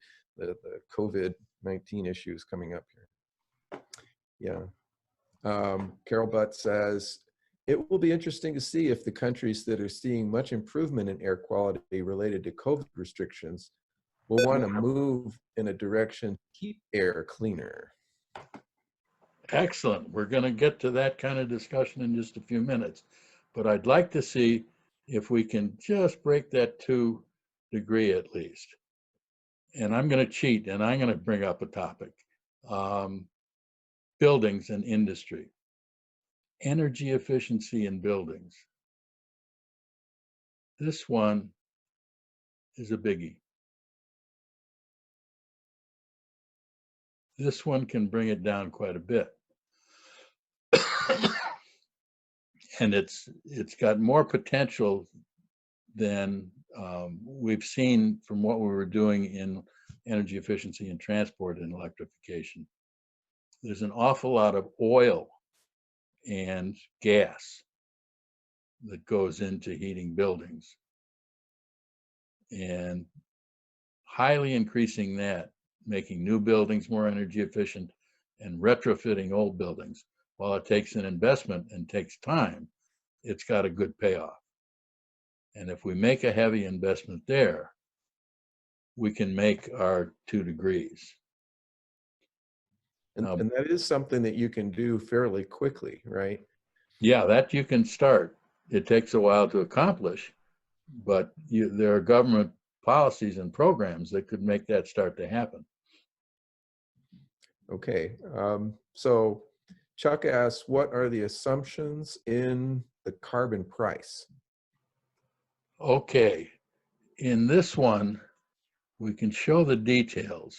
COVID-19 issues coming up here. Yeah. Carol Butt says, It will be interesting to see if the countries that are seeing much improvement in air quality related to COVID restrictions will want to move in a direction to keep air cleaner. Excellent. We're going to get to that kind of discussion in just a few minutes, but I'd like to see if we can just break that 2 degree at least. And I'm going to cheat, and I'm going to bring up a topic. Buildings and industry. Energy efficiency in buildings. This one is a biggie. This one can bring it down quite a bit. And it's got more potential than we've seen from what we were doing in energy efficiency in transport and electrification. There's an awful lot of oil and gas that goes into heating buildings. And highly increasing that, making new buildings more energy efficient and retrofitting old buildings, while it takes an investment and takes time, it's got a good payoff. And if we make a heavy investment there, we can make our 2 degrees. And that is something that you can do fairly quickly, right? Yeah, that you can start. It takes a while to accomplish, but there are government policies and programs that could make that start to happen. Okay, so Chuck asks, what are the assumptions in the carbon price? Okay, in this one, we can show the details.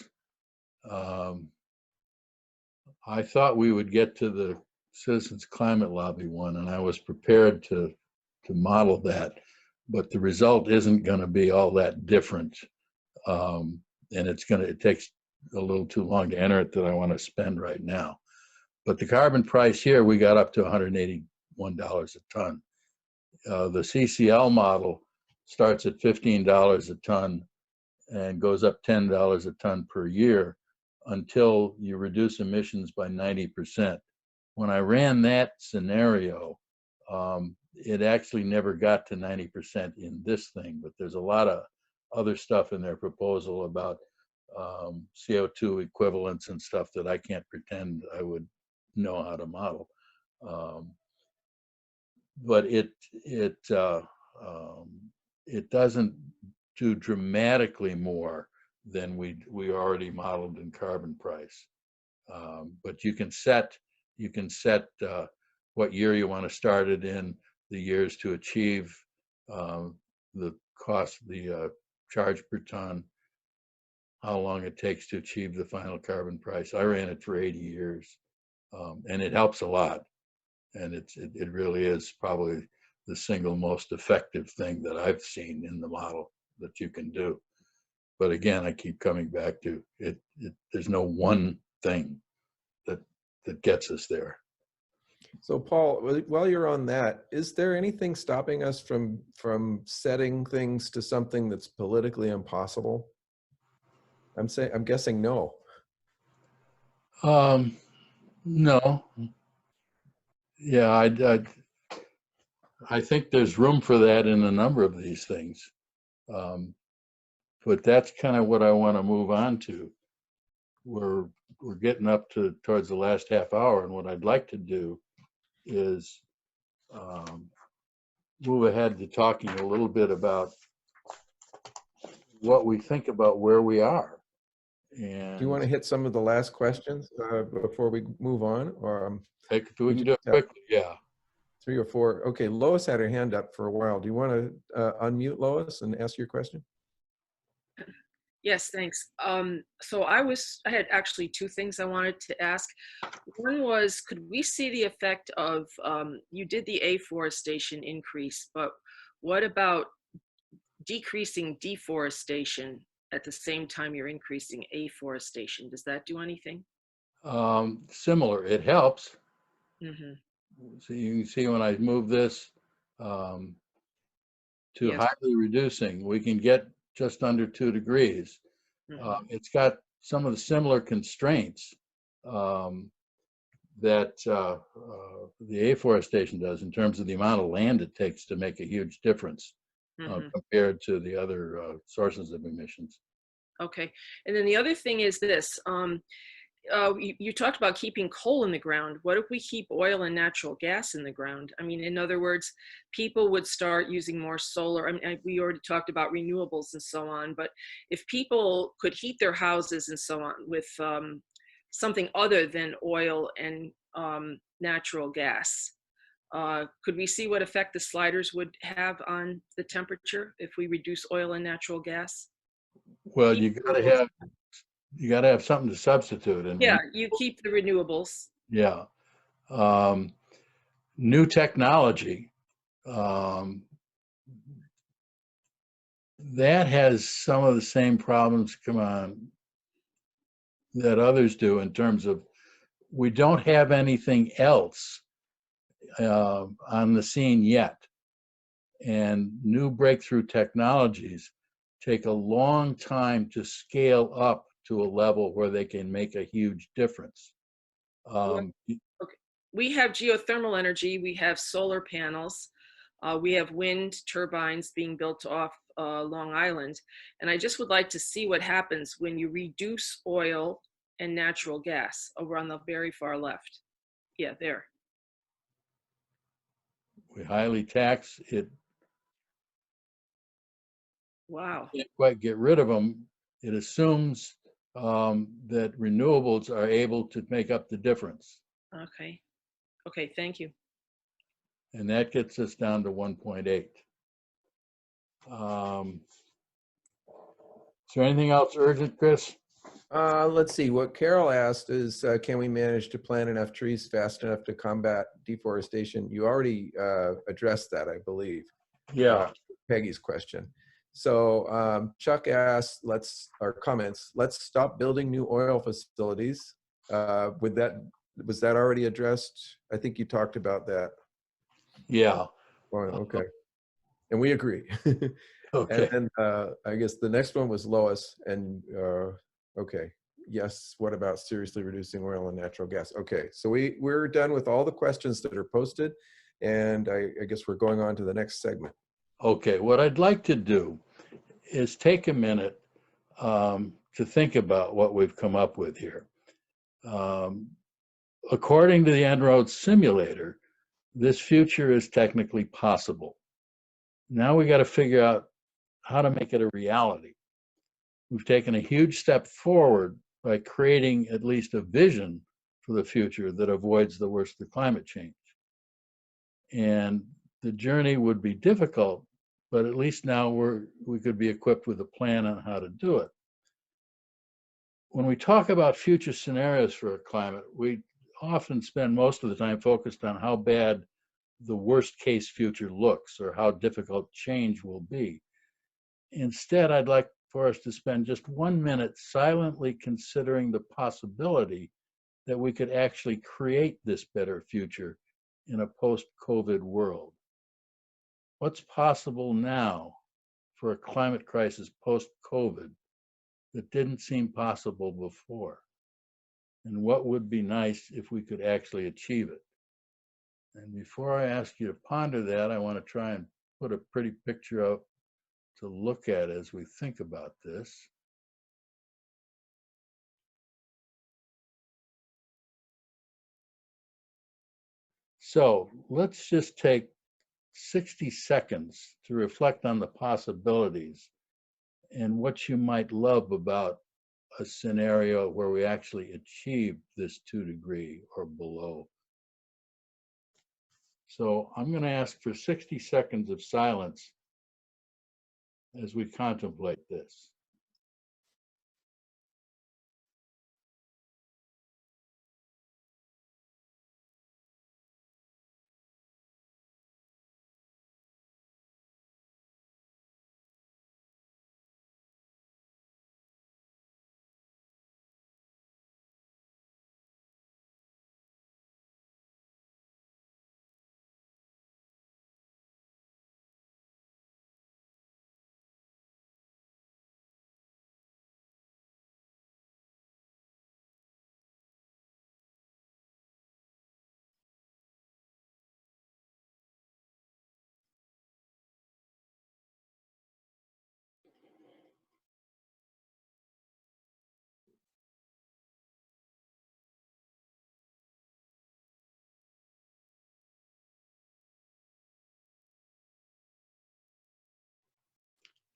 I thought we would get to the Citizens Climate Lobby one, and I was prepared to model that, but the result isn't going to be all that different, and it takes a little too long to enter it that I want to spend right now. But the carbon price here, we got up to $181 a ton. The CCL model starts at $15 a ton and goes up $10 a ton per year until you reduce emissions by 90%. When I ran that scenario, it actually never got to 90% in this thing, but there's a lot of other stuff in their proposal about CO2 equivalents and stuff that I can't pretend I would know how to model. But it doesn't do dramatically more than we already modeled in carbon price. But you can set what year you want to start it in, the years to achieve the cost, the charge per ton, how long it takes to achieve the final carbon price. I ran it for 80 years, and it helps a lot. And it really is probably the single most effective thing that I've seen in the model that you can do. But again, I keep coming back to it. There's no one thing that gets us there. So Paul, while you're on that, is there anything stopping us from setting things to something that's politically impossible? I'm guessing no. No. Yeah, I think there's room for that in a number of these things. But that's kind of what I want to move on to. We're getting up towards the last half hour, and what I'd like to do is move ahead to talking a little bit about what we think about where we are. And Do you want to hit some of the last questions before we move on? Or we can do it quickly, yeah. 3 or 4. Okay, Lois had her hand up for a while. Do you want to unmute Lois and ask your question? Yes, thanks. So I had actually 2 things I wanted to ask. One was, could we see the effect of, you did the afforestation increase, but what about decreasing deforestation at the same time you're increasing afforestation? Does that do anything? Similar, it helps. Mm-hmm. So you can see when I move this to Yes. highly reducing, we can get just under 2 degrees. Mm-hmm. It's got some of the similar constraints that the afforestation does in terms of the amount of land it takes to make a huge difference compared to the other sources of emissions. Okay. And then the other thing is this. You talked about keeping coal in the ground. What if we keep oil and natural gas in the ground? I mean, in other words, people would start using more solar. I mean, we already talked about renewables and so on, but if people could heat their houses and so on with something other than oil and natural gas, could we see what effect the sliders would have on the temperature if we reduce oil and natural gas? Well, you gotta have something to substitute. And yeah, you keep the renewables. yeah, new technology that has some of the same problems, come on, that others do in terms of we don't have anything else on the scene yet, and new breakthrough technologies take a long time to scale up to a level where they can make a huge difference. Okay. We have geothermal energy, we have solar panels, we have wind turbines being built off Long Island. And I just would like to see what happens when you reduce oil and natural gas over on the very far left. Yeah, there. We highly tax it. Wow. Can't quite get rid of them. It assumes that renewables are able to make up the difference. Okay. Okay, thank you. And that gets us down to 1.8. Is there anything else urgent, Chris? Let's see. What Carol asked is, can we manage to plant enough trees fast enough to combat deforestation? You already addressed that, I believe. Yeah. Peggy's question. So Chuck asked, let's stop building new oil facilities. Was that already addressed? I think you talked about that. Yeah. Oh, okay. And we agree. Okay. And then I guess the next one was Lois. And okay, yes. What about seriously reducing oil and natural gas? Okay, so we're done with all the questions that are posted, and I guess we're going on to the next segment. Okay, what I'd like to do is take a minute to think about what we've come up with here. According to the EnROADS simulator, this future is technically possible. Now we got to figure out how to make it a reality. We've taken a huge step forward by creating at least a vision for the future that avoids the worst of climate change. And the journey would be difficult, but at least now we could be equipped with a plan on how to do it. When we talk about future scenarios for a climate, we often spend most of the time focused on how bad the worst case future looks or how difficult change will be. Instead, I'd like for us to spend just 1 minute silently considering the possibility that we could actually create this better future in a post-COVID world. What's possible now for a climate crisis post-COVID that didn't seem possible before? And what would be nice if we could actually achieve it? And before I ask you to ponder that, I want to try and put a pretty picture up to look at as we think about this. So let's just take 60 seconds to reflect on the possibilities and what you might love about a scenario where we actually achieve this 2-degree or below. So I'm going to ask for 60 seconds of silence as we contemplate this.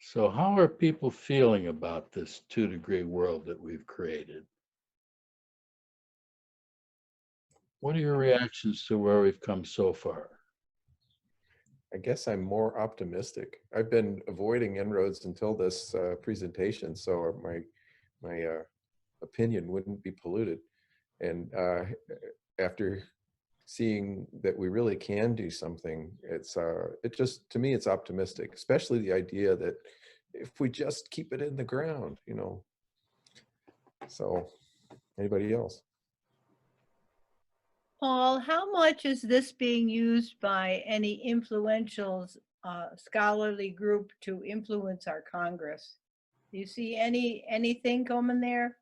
So how are people feeling about this 2-degree world that we've created? What are your reactions to where we've come so far? I guess I'm more optimistic. I've been avoiding En-ROADS until this presentation, so my opinion wouldn't be polluted. And after seeing that we really can do something, it just, to me, it's optimistic, especially the idea that if we just keep it in the ground, you know. So, anybody else? Paul, how much is this being used by any influential scholarly group to influence our Congress? Do you see anything coming there?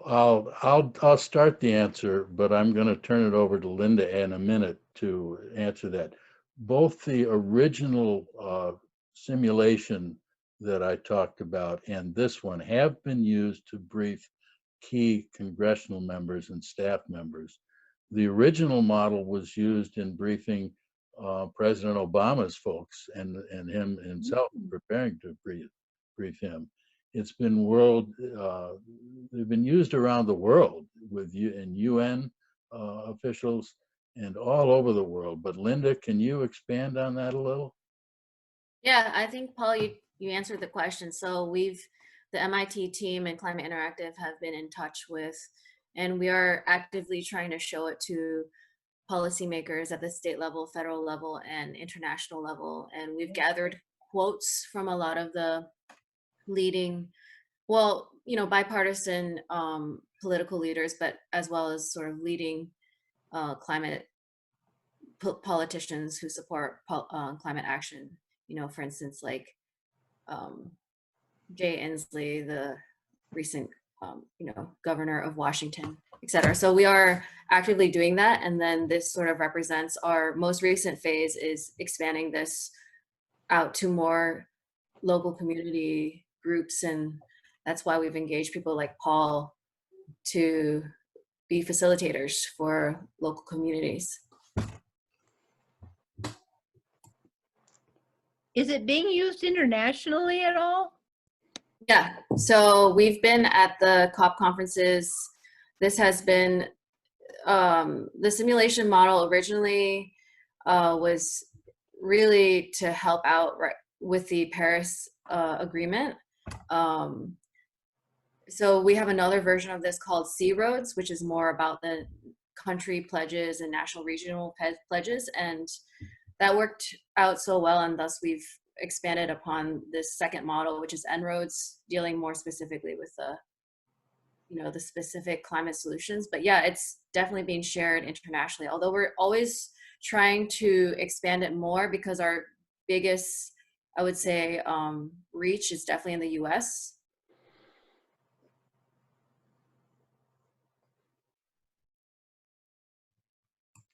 I'll start the answer, but I'm going to turn it over to Linda in a minute to answer that. Both the original simulation that I talked about and this one have been used to brief key congressional members and staff members. The original model was used in briefing President Obama's folks and him himself, preparing to brief him. It's been they've been used around the world in UN officials and all over the world. But Linda, can you expand on that a little? Yeah, I think, Paul, you answered the question. So the MIT team and Climate Interactive have been in touch with, and we are actively trying to show it to policymakers at the state level, federal level, and international level. And we've gathered quotes from a lot of the leading, bipartisan political leaders, but as well as sort of leading climate politicians who support climate action. For instance, like Jay Inslee, the recent, governor of Washington, et cetera. So we are actively doing that. And then this sort of represents our most recent phase is expanding this out to more local community groups. And that's why we've engaged people like Paul to be facilitators for local communities. Is it being used internationally at all? Yeah, so we've been at the COP conferences. This has been, the simulation model originally was really to help out with the Paris Agreement. So we have another version of this called EnROADS, which is more about the country pledges and national regional pledges. And that worked out so well, and thus we've expanded upon this second model, which is EnROADS, dealing more specifically with the specific climate solutions. But yeah, it's definitely being shared internationally, although we're always trying to expand it more because our biggest, I would say, reach is definitely in the US.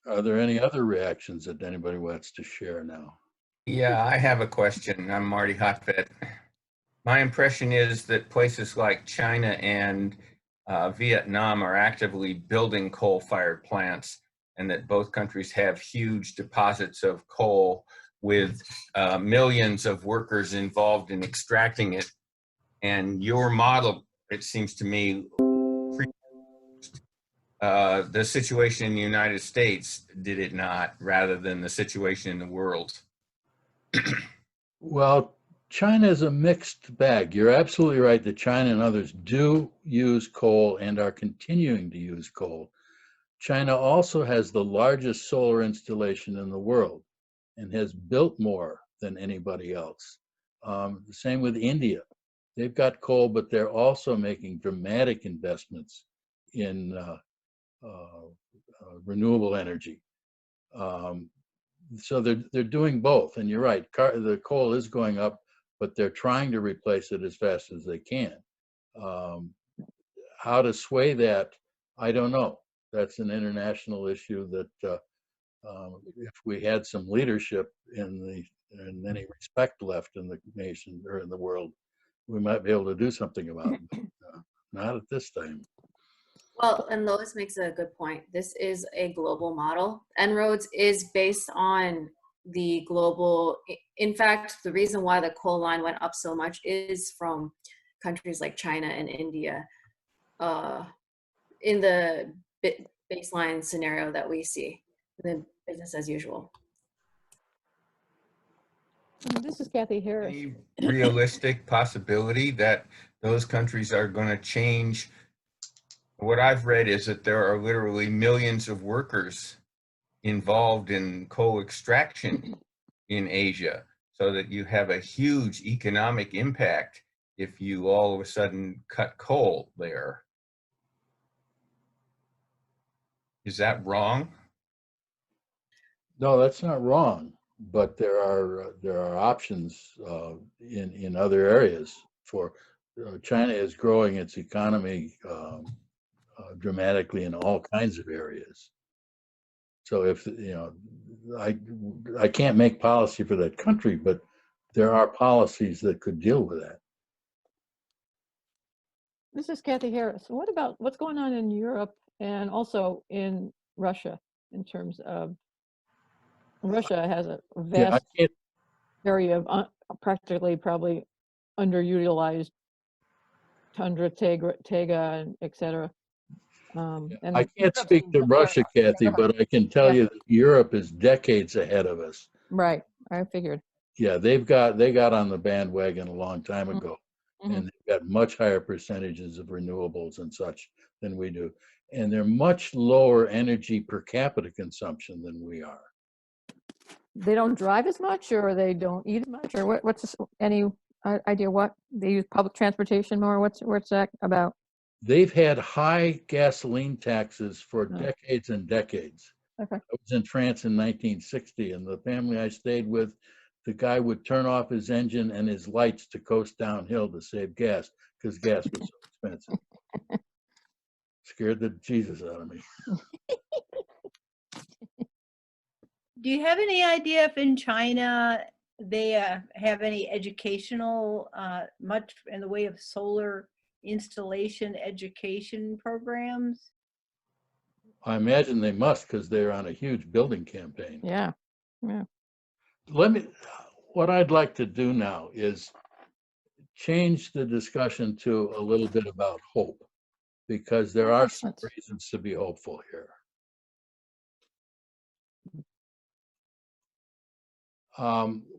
Are there any other reactions that anybody wants to share now? Yeah, I have a question. I'm Marty Hotbed. My impression is that places like China and Vietnam are actively building coal-fired plants, and that both countries have huge deposits of coal with millions of workers involved in extracting it. And your model, it seems to me, the situation in the United States, did it not, rather than the situation in the world? Well, China is a mixed bag. You're absolutely right that China and others do use coal and are continuing to use coal. China also has the largest solar installation in the world and has built more than anybody else. The same with India. They've got coal, but they're also making dramatic investments in renewable energy. So they're doing both, and you're right. The coal is going up, but they're trying to replace it as fast as they can. How to sway that, I don't know. That's an international issue that if we had some leadership in any respect left in the nation or in the world, we might be able to do something about it. But, not at this time. Well, and Lois makes a good point. This is a global model. En-ROADS is based on the global, in fact, the reason why the coal line went up so much is from countries like China and India in the baseline scenario that we see, the business as usual. This is Kathy Harris. Any realistic possibility that those countries are going to change? What I've read is that there are literally millions of workers involved in coal extraction in Asia, so that you have a huge economic impact if you all of a sudden cut coal there. Is that wrong? No, that's not wrong, but there are options in other areas. For China is growing its economy dramatically in all kinds of areas. So if I can't make policy for that country, but there are policies that could deal with that. This is Kathy Harris. What about what's going on in Europe and also in Russia in terms of Russia has a vast area of practically probably underutilized tundra, taiga, and et cetera. And I can't speak to Russia, Kathy, but I can tell you that Europe is decades ahead of us. Right, I figured. Yeah, they got on the bandwagon a long time ago, and they've got much higher percentages of renewables and such than we do, and they're much lower energy per capita consumption than we are. They don't drive as much, or they don't eat as much, or what's this, any idea what they use public transportation more? What's that about? They've had high gasoline taxes for decades and decades. Okay. I was in France in 1960, and the family I stayed with, the guy would turn off his engine and his lights to coast downhill to save gas because gas was so expensive. Scared the Jesus out of me. Do you have any idea if in China they have any educational, much in the way of solar installation education programs? I imagine they must, because they're on a huge building campaign. Yeah. What I'd like to do now is change the discussion to a little bit about hope, because there are some reasons to be hopeful here.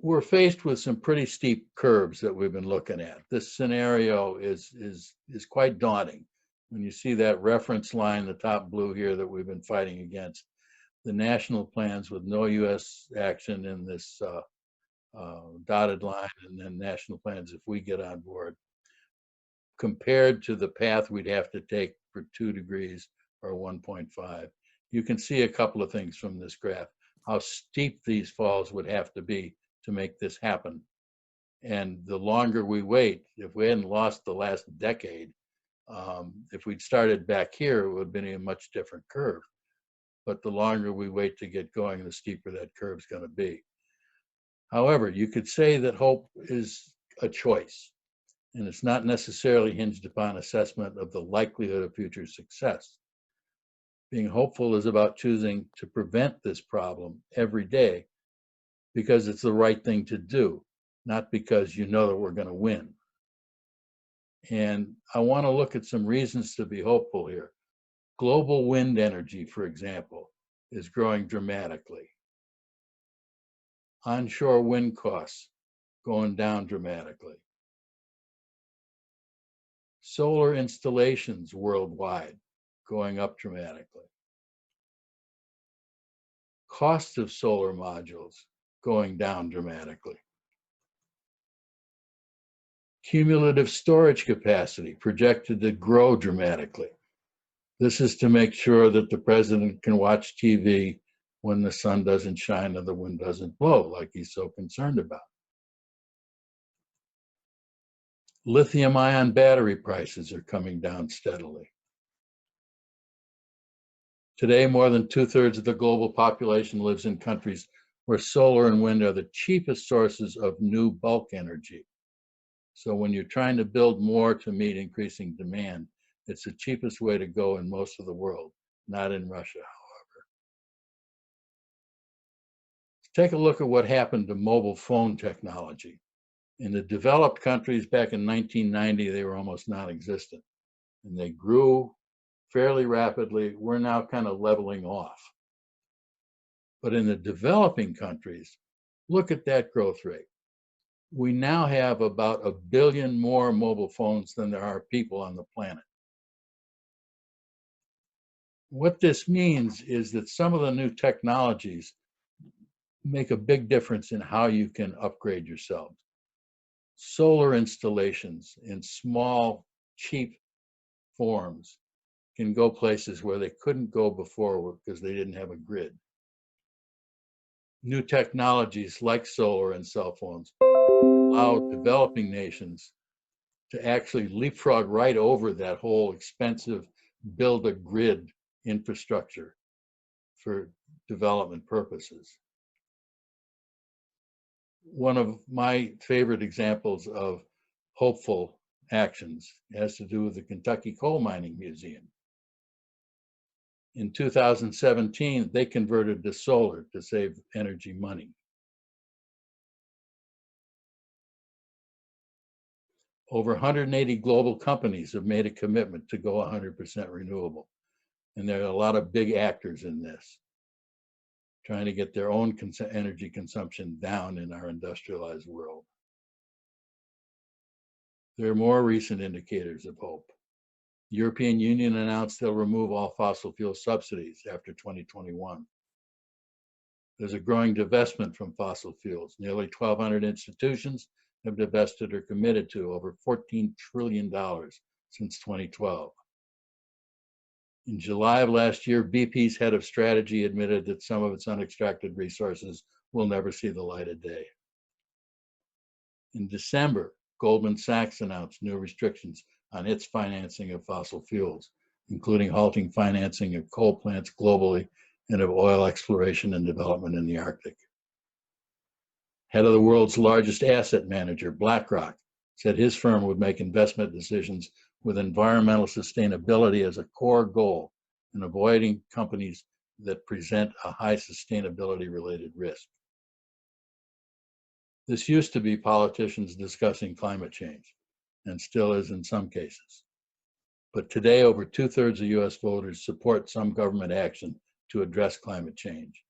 We're faced with some pretty steep curves that we've been looking at. This scenario is quite daunting. When you see that reference line, the top blue here that we've been fighting against, the national plans with no U.S. action in this dotted line, and then national plans if we get on board, compared to the path we'd have to take for 2 degrees or 1.5. You can see a couple of things from this graph, how steep these falls would have to be to make this happen. And the longer we wait, if we hadn't lost the last decade, if we'd started back here, it would have been a much different curve. But the longer we wait to get going, the steeper that curve is going to be. However, you could say that hope is a choice, and it's not necessarily hinged upon assessment of the likelihood of future success. Being hopeful is about choosing to prevent this problem every day because it's the right thing to do, not because you know that we're going to win. And I want to look at some reasons to be hopeful here. Global wind energy, for example, is growing dramatically. Onshore wind costs going down dramatically. Solar installations worldwide going up dramatically. Cost of solar modules going down dramatically. Cumulative storage capacity projected to grow dramatically. This is to make sure that the president can watch TV when the sun doesn't shine or the wind doesn't blow, like he's so concerned about. Lithium-ion battery prices are coming down steadily. Today, more than 2/3 of the global population lives in countries where solar and wind are the cheapest sources of new bulk energy. So when you're trying to build more to meet increasing demand, it's the cheapest way to go in most of the world, not in Russia, however. Take a look at what happened to mobile phone technology. In the developed countries back in 1990, they were almost non-existent. And they grew fairly rapidly. We're now kind of leveling off. But in the developing countries, look at that growth rate. We now have about 1 billion more mobile phones than there are people on the planet. What this means is that some of the new technologies make a big difference in how you can upgrade yourself. Solar installations in small, cheap forms can go places where they couldn't go before because they didn't have a grid. New technologies like solar and cell phones allow developing nations to actually leapfrog right over that whole expensive build a grid infrastructure for development purposes. One of my favorite examples of hopeful actions has to do with the Kentucky Coal Mining Museum. In 2017, they converted to solar to save energy money. Over 180 global companies have made a commitment to go 100% renewable. And there are a lot of big actors in this, trying to get their own energy consumption down in our industrialized world. There are more recent indicators of hope. The European Union announced they'll remove all fossil fuel subsidies after 2021. There's a growing divestment from fossil fuels. Nearly 1,200 institutions have divested or committed to over $14 trillion since 2012. In July of last year, BP's head of strategy admitted that some of its unextracted resources will never see the light of day. In December, Goldman Sachs announced new restrictions on its financing of fossil fuels, including halting financing of coal plants globally and of oil exploration and development in the Arctic. Head of the world's largest asset manager, BlackRock, said his firm would make investment decisions with environmental sustainability as a core goal and avoiding companies that present a high sustainability-related risk. This used to be politicians discussing climate change, and still is in some cases. But today, over 2/3 of US voters support some government action to address climate change.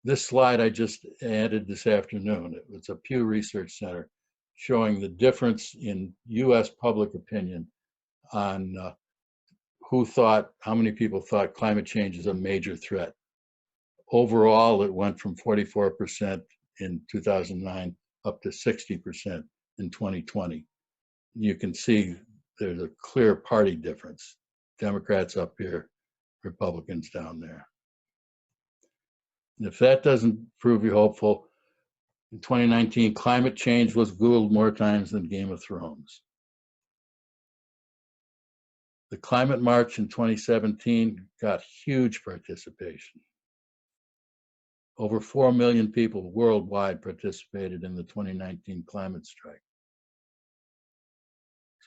This slide I just added this afternoon. It's a Pew Research Center showing the difference in US public opinion on how many people thought climate change is a major threat. Overall, it went from 44% in 2009 up to 60% in 2020. You can see there's a clear party difference. Democrats up here, Republicans down there. And if that doesn't prove you hopeful, in 2019, climate change was Googled more times than Game of Thrones. The Climate March in 2017 got huge participation. Over 4 million people worldwide participated in the 2019 climate strike.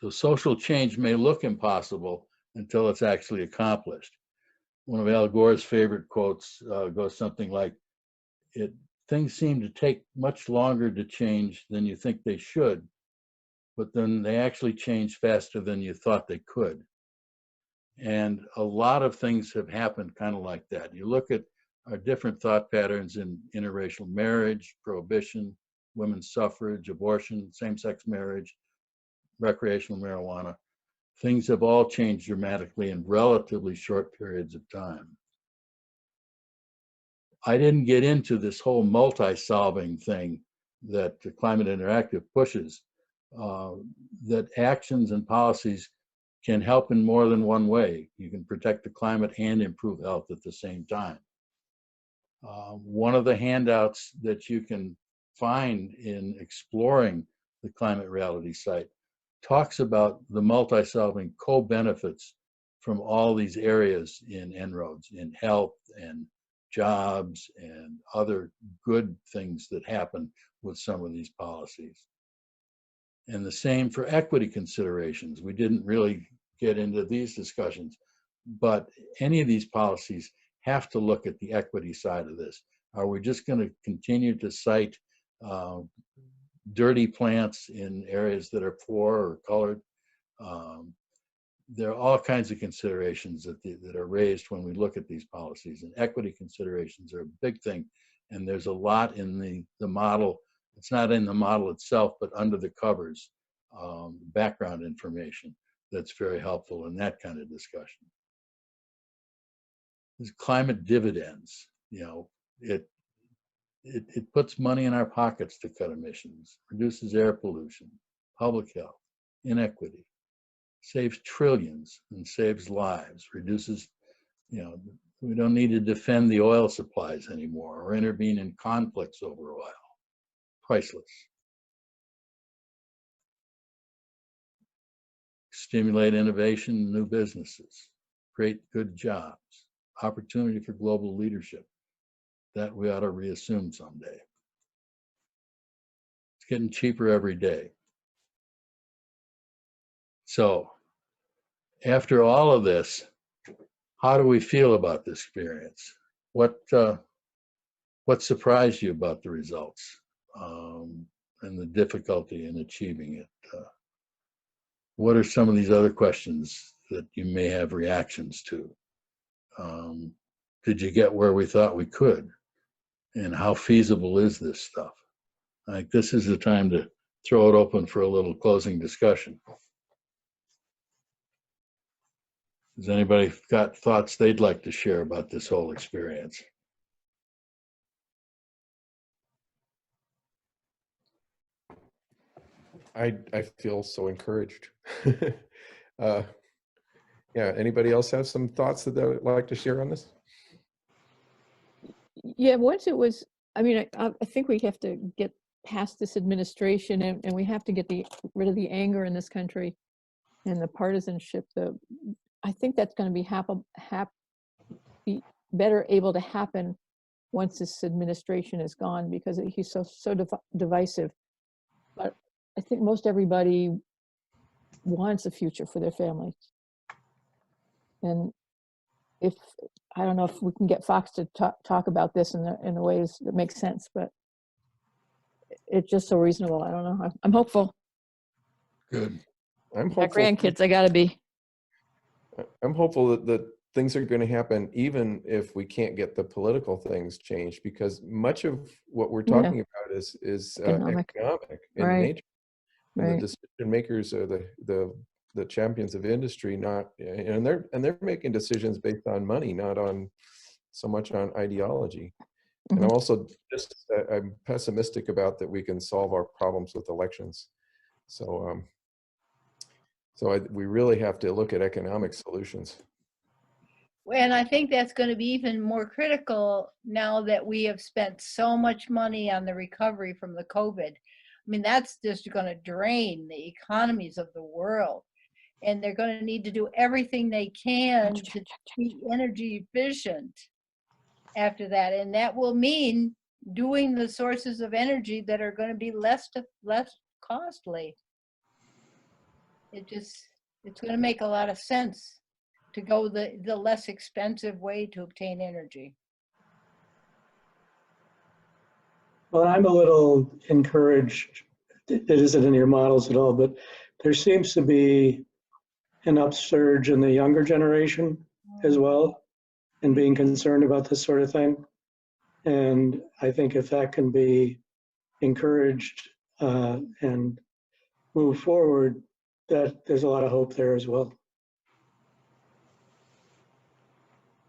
So social change may look impossible until it's actually accomplished. One of Al Gore's favorite quotes goes something like, things seem to take much longer to change than you think they should, but then they actually change faster than you thought they could. And a lot of things have happened kind of like that. You look at our different thought patterns in interracial marriage, prohibition, women's suffrage, abortion, same-sex marriage, recreational marijuana. Things have all changed dramatically in relatively short periods of time. I didn't get into this whole multi-solving thing that the Climate Interactive pushes, that actions and policies can help in more than one way. You can protect the climate and improve health at the same time. One of the handouts that you can find in exploring the Climate Reality site talks about the multi-solving co-benefits from all these areas in EnROADS, in health and jobs and other good things that happen with some of these policies. And the same for equity considerations. We didn't really get into these discussions, but any of these policies have to look at the equity side of this. Are we just going to continue to cite dirty plants in areas that are poor or colored? There are all kinds of considerations that are raised when we look at these policies, and equity considerations are a big thing. And there's a lot in the model. It's not in the model itself, but under the covers, background information that's very helpful in that kind of discussion. There's climate dividends. You know, it puts money in our pockets to cut emissions, reduces air pollution, public health, inequity, saves trillions and saves lives, reduces, you know, we don't need to defend the oil supplies anymore or intervene in conflicts over oil. Priceless. Stimulate innovation, new businesses, create good jobs, opportunity for global leadership. That we ought to reassume someday. It's getting cheaper every day. So, after all of this, how do we feel about this experience? What surprised you about the results and the difficulty in achieving it? What are some of these other questions that you may have reactions to? Did you get where we thought we could? And how feasible is this stuff? I think this is the time to throw it open for a little closing discussion. Has anybody got thoughts they'd like to share about this whole experience? I feel so encouraged. Yeah, anybody else have some thoughts that they would like to share on this? Yeah, once it was, I mean, I think we have to get past this administration, and we have to get rid of the anger in this country and the partisanship. I think that's going to be better able to happen once this administration is gone, because he's so divisive. But I think most everybody wants a future for their families. And I don't know if we can get Fox to talk about this in the ways that make sense, but it's just so reasonable. I don't know. I'm hopeful. Good. I'm hopeful. Got grandkids, I gotta be. I'm hopeful that things are going to happen even if we can't get the political things changed, because much of what we're talking about is economic in nature. And the decision makers are the champions of industry, and they're making decisions based on money, not on so much on ideology. And I'm also I'm pessimistic about that we can solve our problems with elections. So we really have to look at economic solutions. And I think that's going to be even more critical now that we have spent so much money on the recovery from the COVID. I mean, that's just going to drain the economies of the world. And they're going to need to do everything they can to be energy efficient after that. And that will mean doing the sources of energy that are going to be less costly. It's going to make a lot of sense to go the less expensive way to obtain energy. Well, I'm a little encouraged. It isn't in your models at all, but there seems to be an upsurge in the younger generation as well, and being concerned about this sort of thing. And I think if that can be encouraged and move forward, that there's a lot of hope there as well.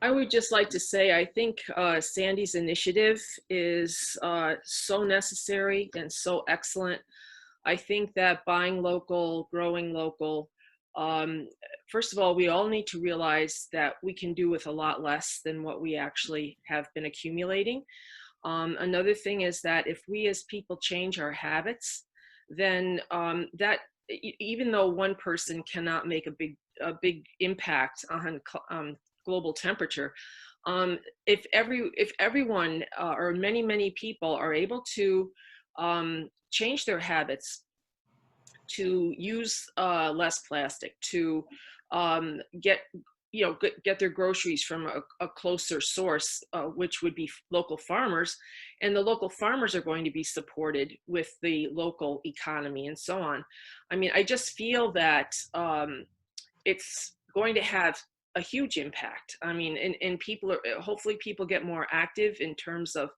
I would just like to say, I think Sandy's initiative is so necessary and so excellent. I think that buying local, growing local, first of all, we all need to realize that we can do with a lot less than what we actually have been accumulating. Another thing is that if we as people change our habits, then that even though one person cannot make a big impact on global temperature, if everyone or many people are able to change their habits to use less plastic, to get you know, get their groceries from a closer source, which would be local farmers, and the local farmers are going to be supported with the local economy and so on. I mean, I just feel that it's going to have a huge impact. I mean, and people are, hopefully people get more active in terms of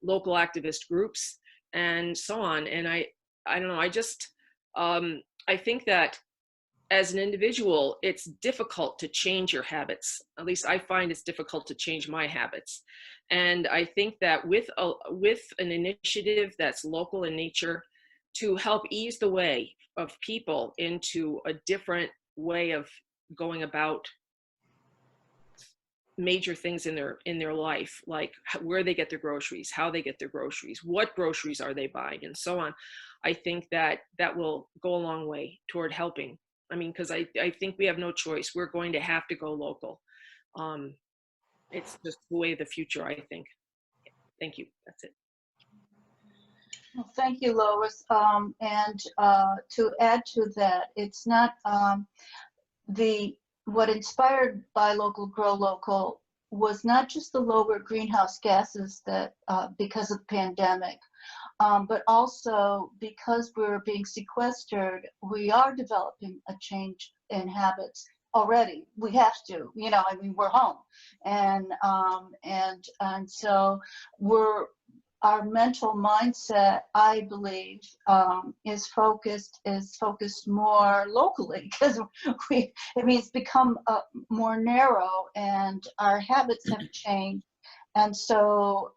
local activist groups and so on. And I don't know, I think that as an individual, it's difficult to change your habits. At least I find it's difficult to change my habits. And I think that with an initiative that's local in nature to help ease the way of people into a different way of going about major things in their life, like where they get their groceries, how they get their groceries, what groceries are they buying, and so on. I think that will go a long way toward helping. I mean, because I think we have no choice. We're going to have to go local. It's just the way of the future, I think. Thank you. That's it. Well, thank you, Lois. And to add to that, it's not what inspired Buy Local, Grow Local was not just the lower greenhouse gases that because of the pandemic, but also because we're being sequestered, we are developing a change in habits already. We have to, you know, I mean, we're home, and so our mental mindset, I believe, is focused more locally, because it's become more narrow, and our habits have changed. And so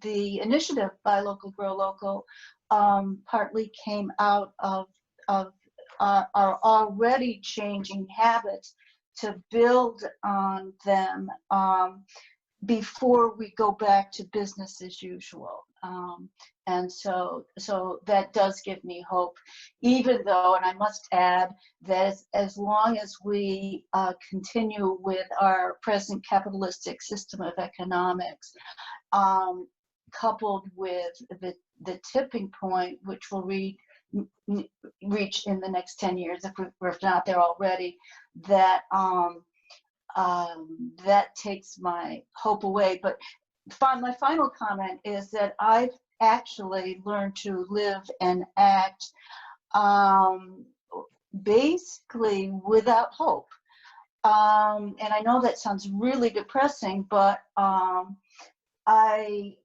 the initiative Buy Local, Grow Local partly came out of our already changing habits to build on them before we go back to business as usual. And so that does give me hope, even though, and I must add, that as long as we continue with our present capitalistic system of economics, coupled with the tipping point, which will reach in the next 10 years, if we're not there already, that that takes my hope away. But my final comment is that I've actually learned to live and act basically without hope. And I know that sounds really depressing, but I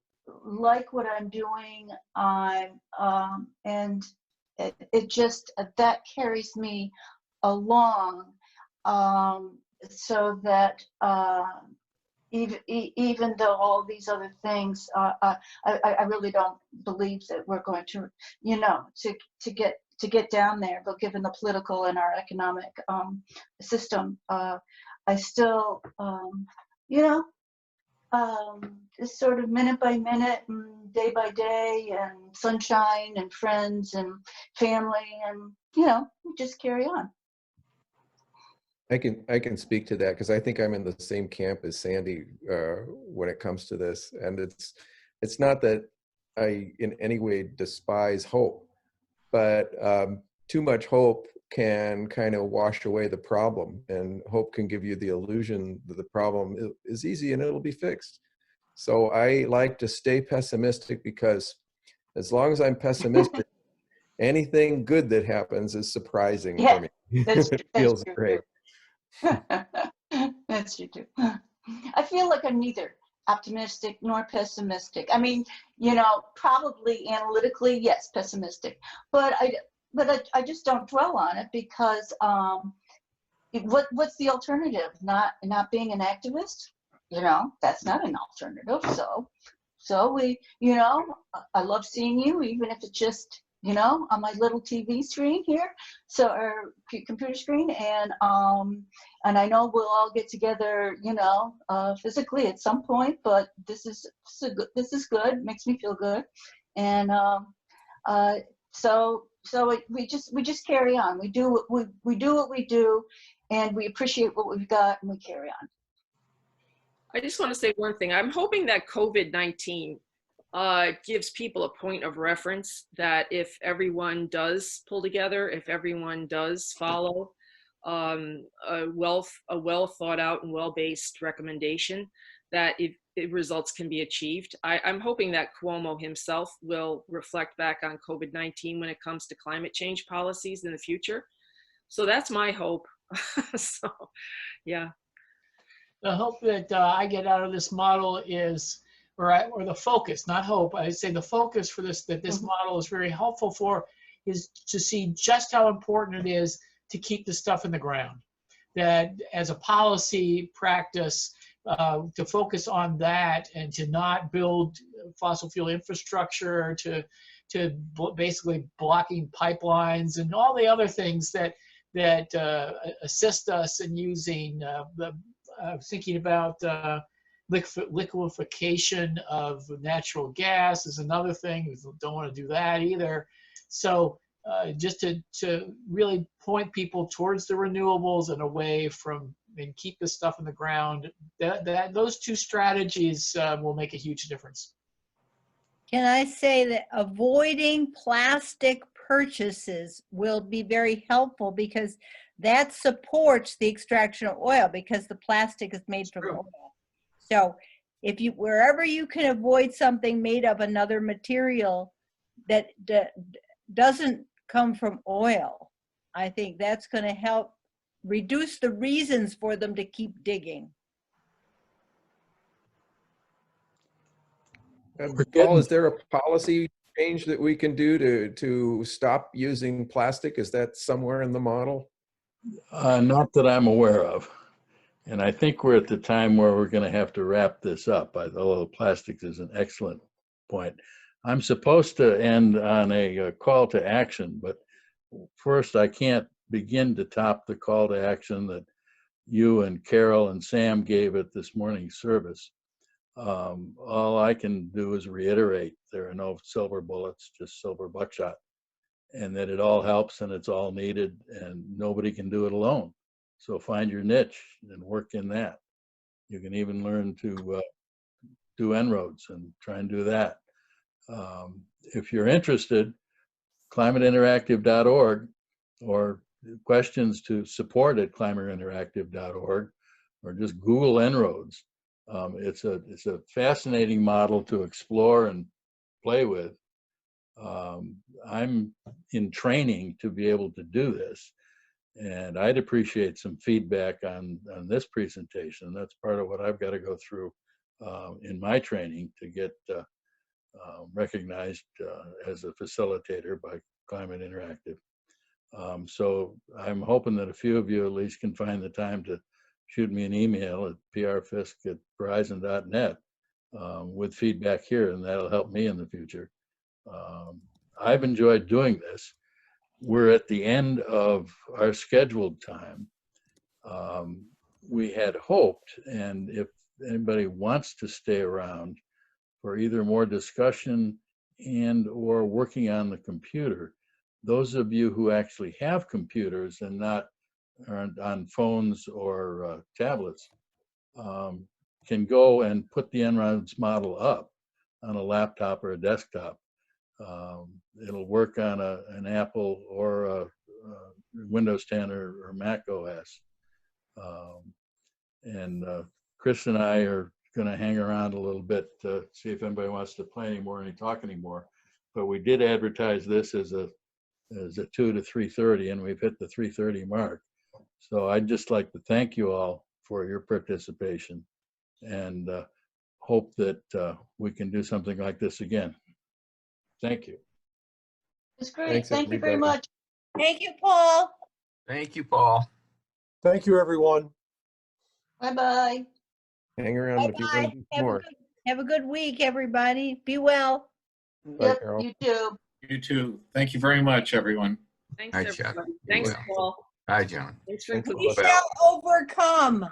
like what I'm doing, and it just, that carries me along, so that even though all these other things, I really don't believe that we're going to, you know, to get down there, but given the political and our economic system, I still, you know, just sort of minute by minute and day by day, and sunshine and friends and family, and, you know, we just carry on. I can speak to that, because I think I'm in the same camp as Sandy when it comes to this. And it's not that I in any way despise hope, but too much hope can kind of wash away the problem, and hope can give you the illusion that the problem is easy and it'll be fixed. So I like to stay pessimistic, because as long as I'm pessimistic, anything good that happens is surprising for me. It feels great. That's true too. I feel like I'm neither optimistic nor pessimistic. I mean, you know, probably analytically, yes, pessimistic, but I just don't dwell on it, because what's the alternative? Not being an activist? You know, that's not an alternative. So we, you know, I love seeing you, even if it's just, you know, on my little TV screen here, or computer screen, and I know we'll all get together, you know, physically at some point. But this is good. Makes me feel good, and we just carry on. We do what we do, and we appreciate what we've got, and we carry on. I just want to say one thing. I'm hoping that COVID-19 gives people a point of reference, that if everyone does pull together, if everyone does follow a well thought out and well-based recommendation that results can be achieved. I'm hoping that Cuomo himself will reflect back on COVID-19 when it comes to climate change policies in the future. So that's my hope. So, yeah. The hope that I get out of this model is, or the focus, not hope, I say the focus for this, that this model is very helpful for, is to see just how important it is to keep the stuff in the ground. That as a policy practice, to focus on that and to not build fossil fuel infrastructure, to basically blocking pipelines and all the other things that assist us in using thinking about liquefaction of natural gas is another thing. We don't want to do that either. So just to really point people towards the renewables and away from, and keep the stuff in the ground, those two strategies will make a huge difference. Can I say that avoiding plastic purchases will be very helpful, because that supports the extraction of oil, because the plastic is made from oil. So if you, wherever you can avoid something made of another material that doesn't come from oil, I think that's going to help reduce the reasons for them to keep digging. Paul, is there a policy change that we can do to stop using plastic? Is that somewhere in the model? Not that I'm aware of. And I think we're at the time where we're going to have to wrap this up, although plastics is an excellent point. I'm supposed to end on a call to action, but first I can't begin to top the call to action that you and Carol and Sam gave at this morning's service. All I can do is reiterate there are no silver bullets, just silver buckshot, and that it all helps and it's all needed and nobody can do it alone. So find your niche and work in that. You can even learn to do EnROADS and try and do that. If you're interested, climateinteractive.org, or questions to support at climateinteractive.org, or just Google EnROADS. It's a fascinating model to explore and play with. I'm in training to be able to do this, and I'd appreciate some feedback on this presentation. That's part of what I've got to go through in my training to get recognized as a facilitator by Climate Interactive. So I'm hoping that a few of you at least can find the time to shoot me an email at prfisk@verizon.net with feedback here, and that'll help me in the future. I've enjoyed doing this. We're at the end of our scheduled time. We had hoped, and if anybody wants to stay around for either more discussion and or working on the computer, those of you who actually have computers and not aren't on phones or tablets can go and put the EnROADS model up on a laptop or a desktop. It'll work on an Apple or a Windows 10 or Mac OS. And Chris and I are going to hang around a little bit to see if anybody wants to play anymore, talk anymore. But we did advertise this as a 2 to 3:30, and we've hit the 3:30 mark. So I'd just like to thank you all for your participation, and hope that we can do something like this again. Thank you. It's great. Thanks, Thank you very everybody. much. Thank you, Paul. Thank you, Paul. Thank you, everyone. Bye-bye. Hang around if you want to do more. Have a good week, everybody. Be well. Bye, Yep, Carol. you too. You too. Thank you very much, everyone. Thanks, Hi, Chuck. everybody. Thanks, Well. Paul. Hi, John. Thanks for Thanks, including We shall overcome.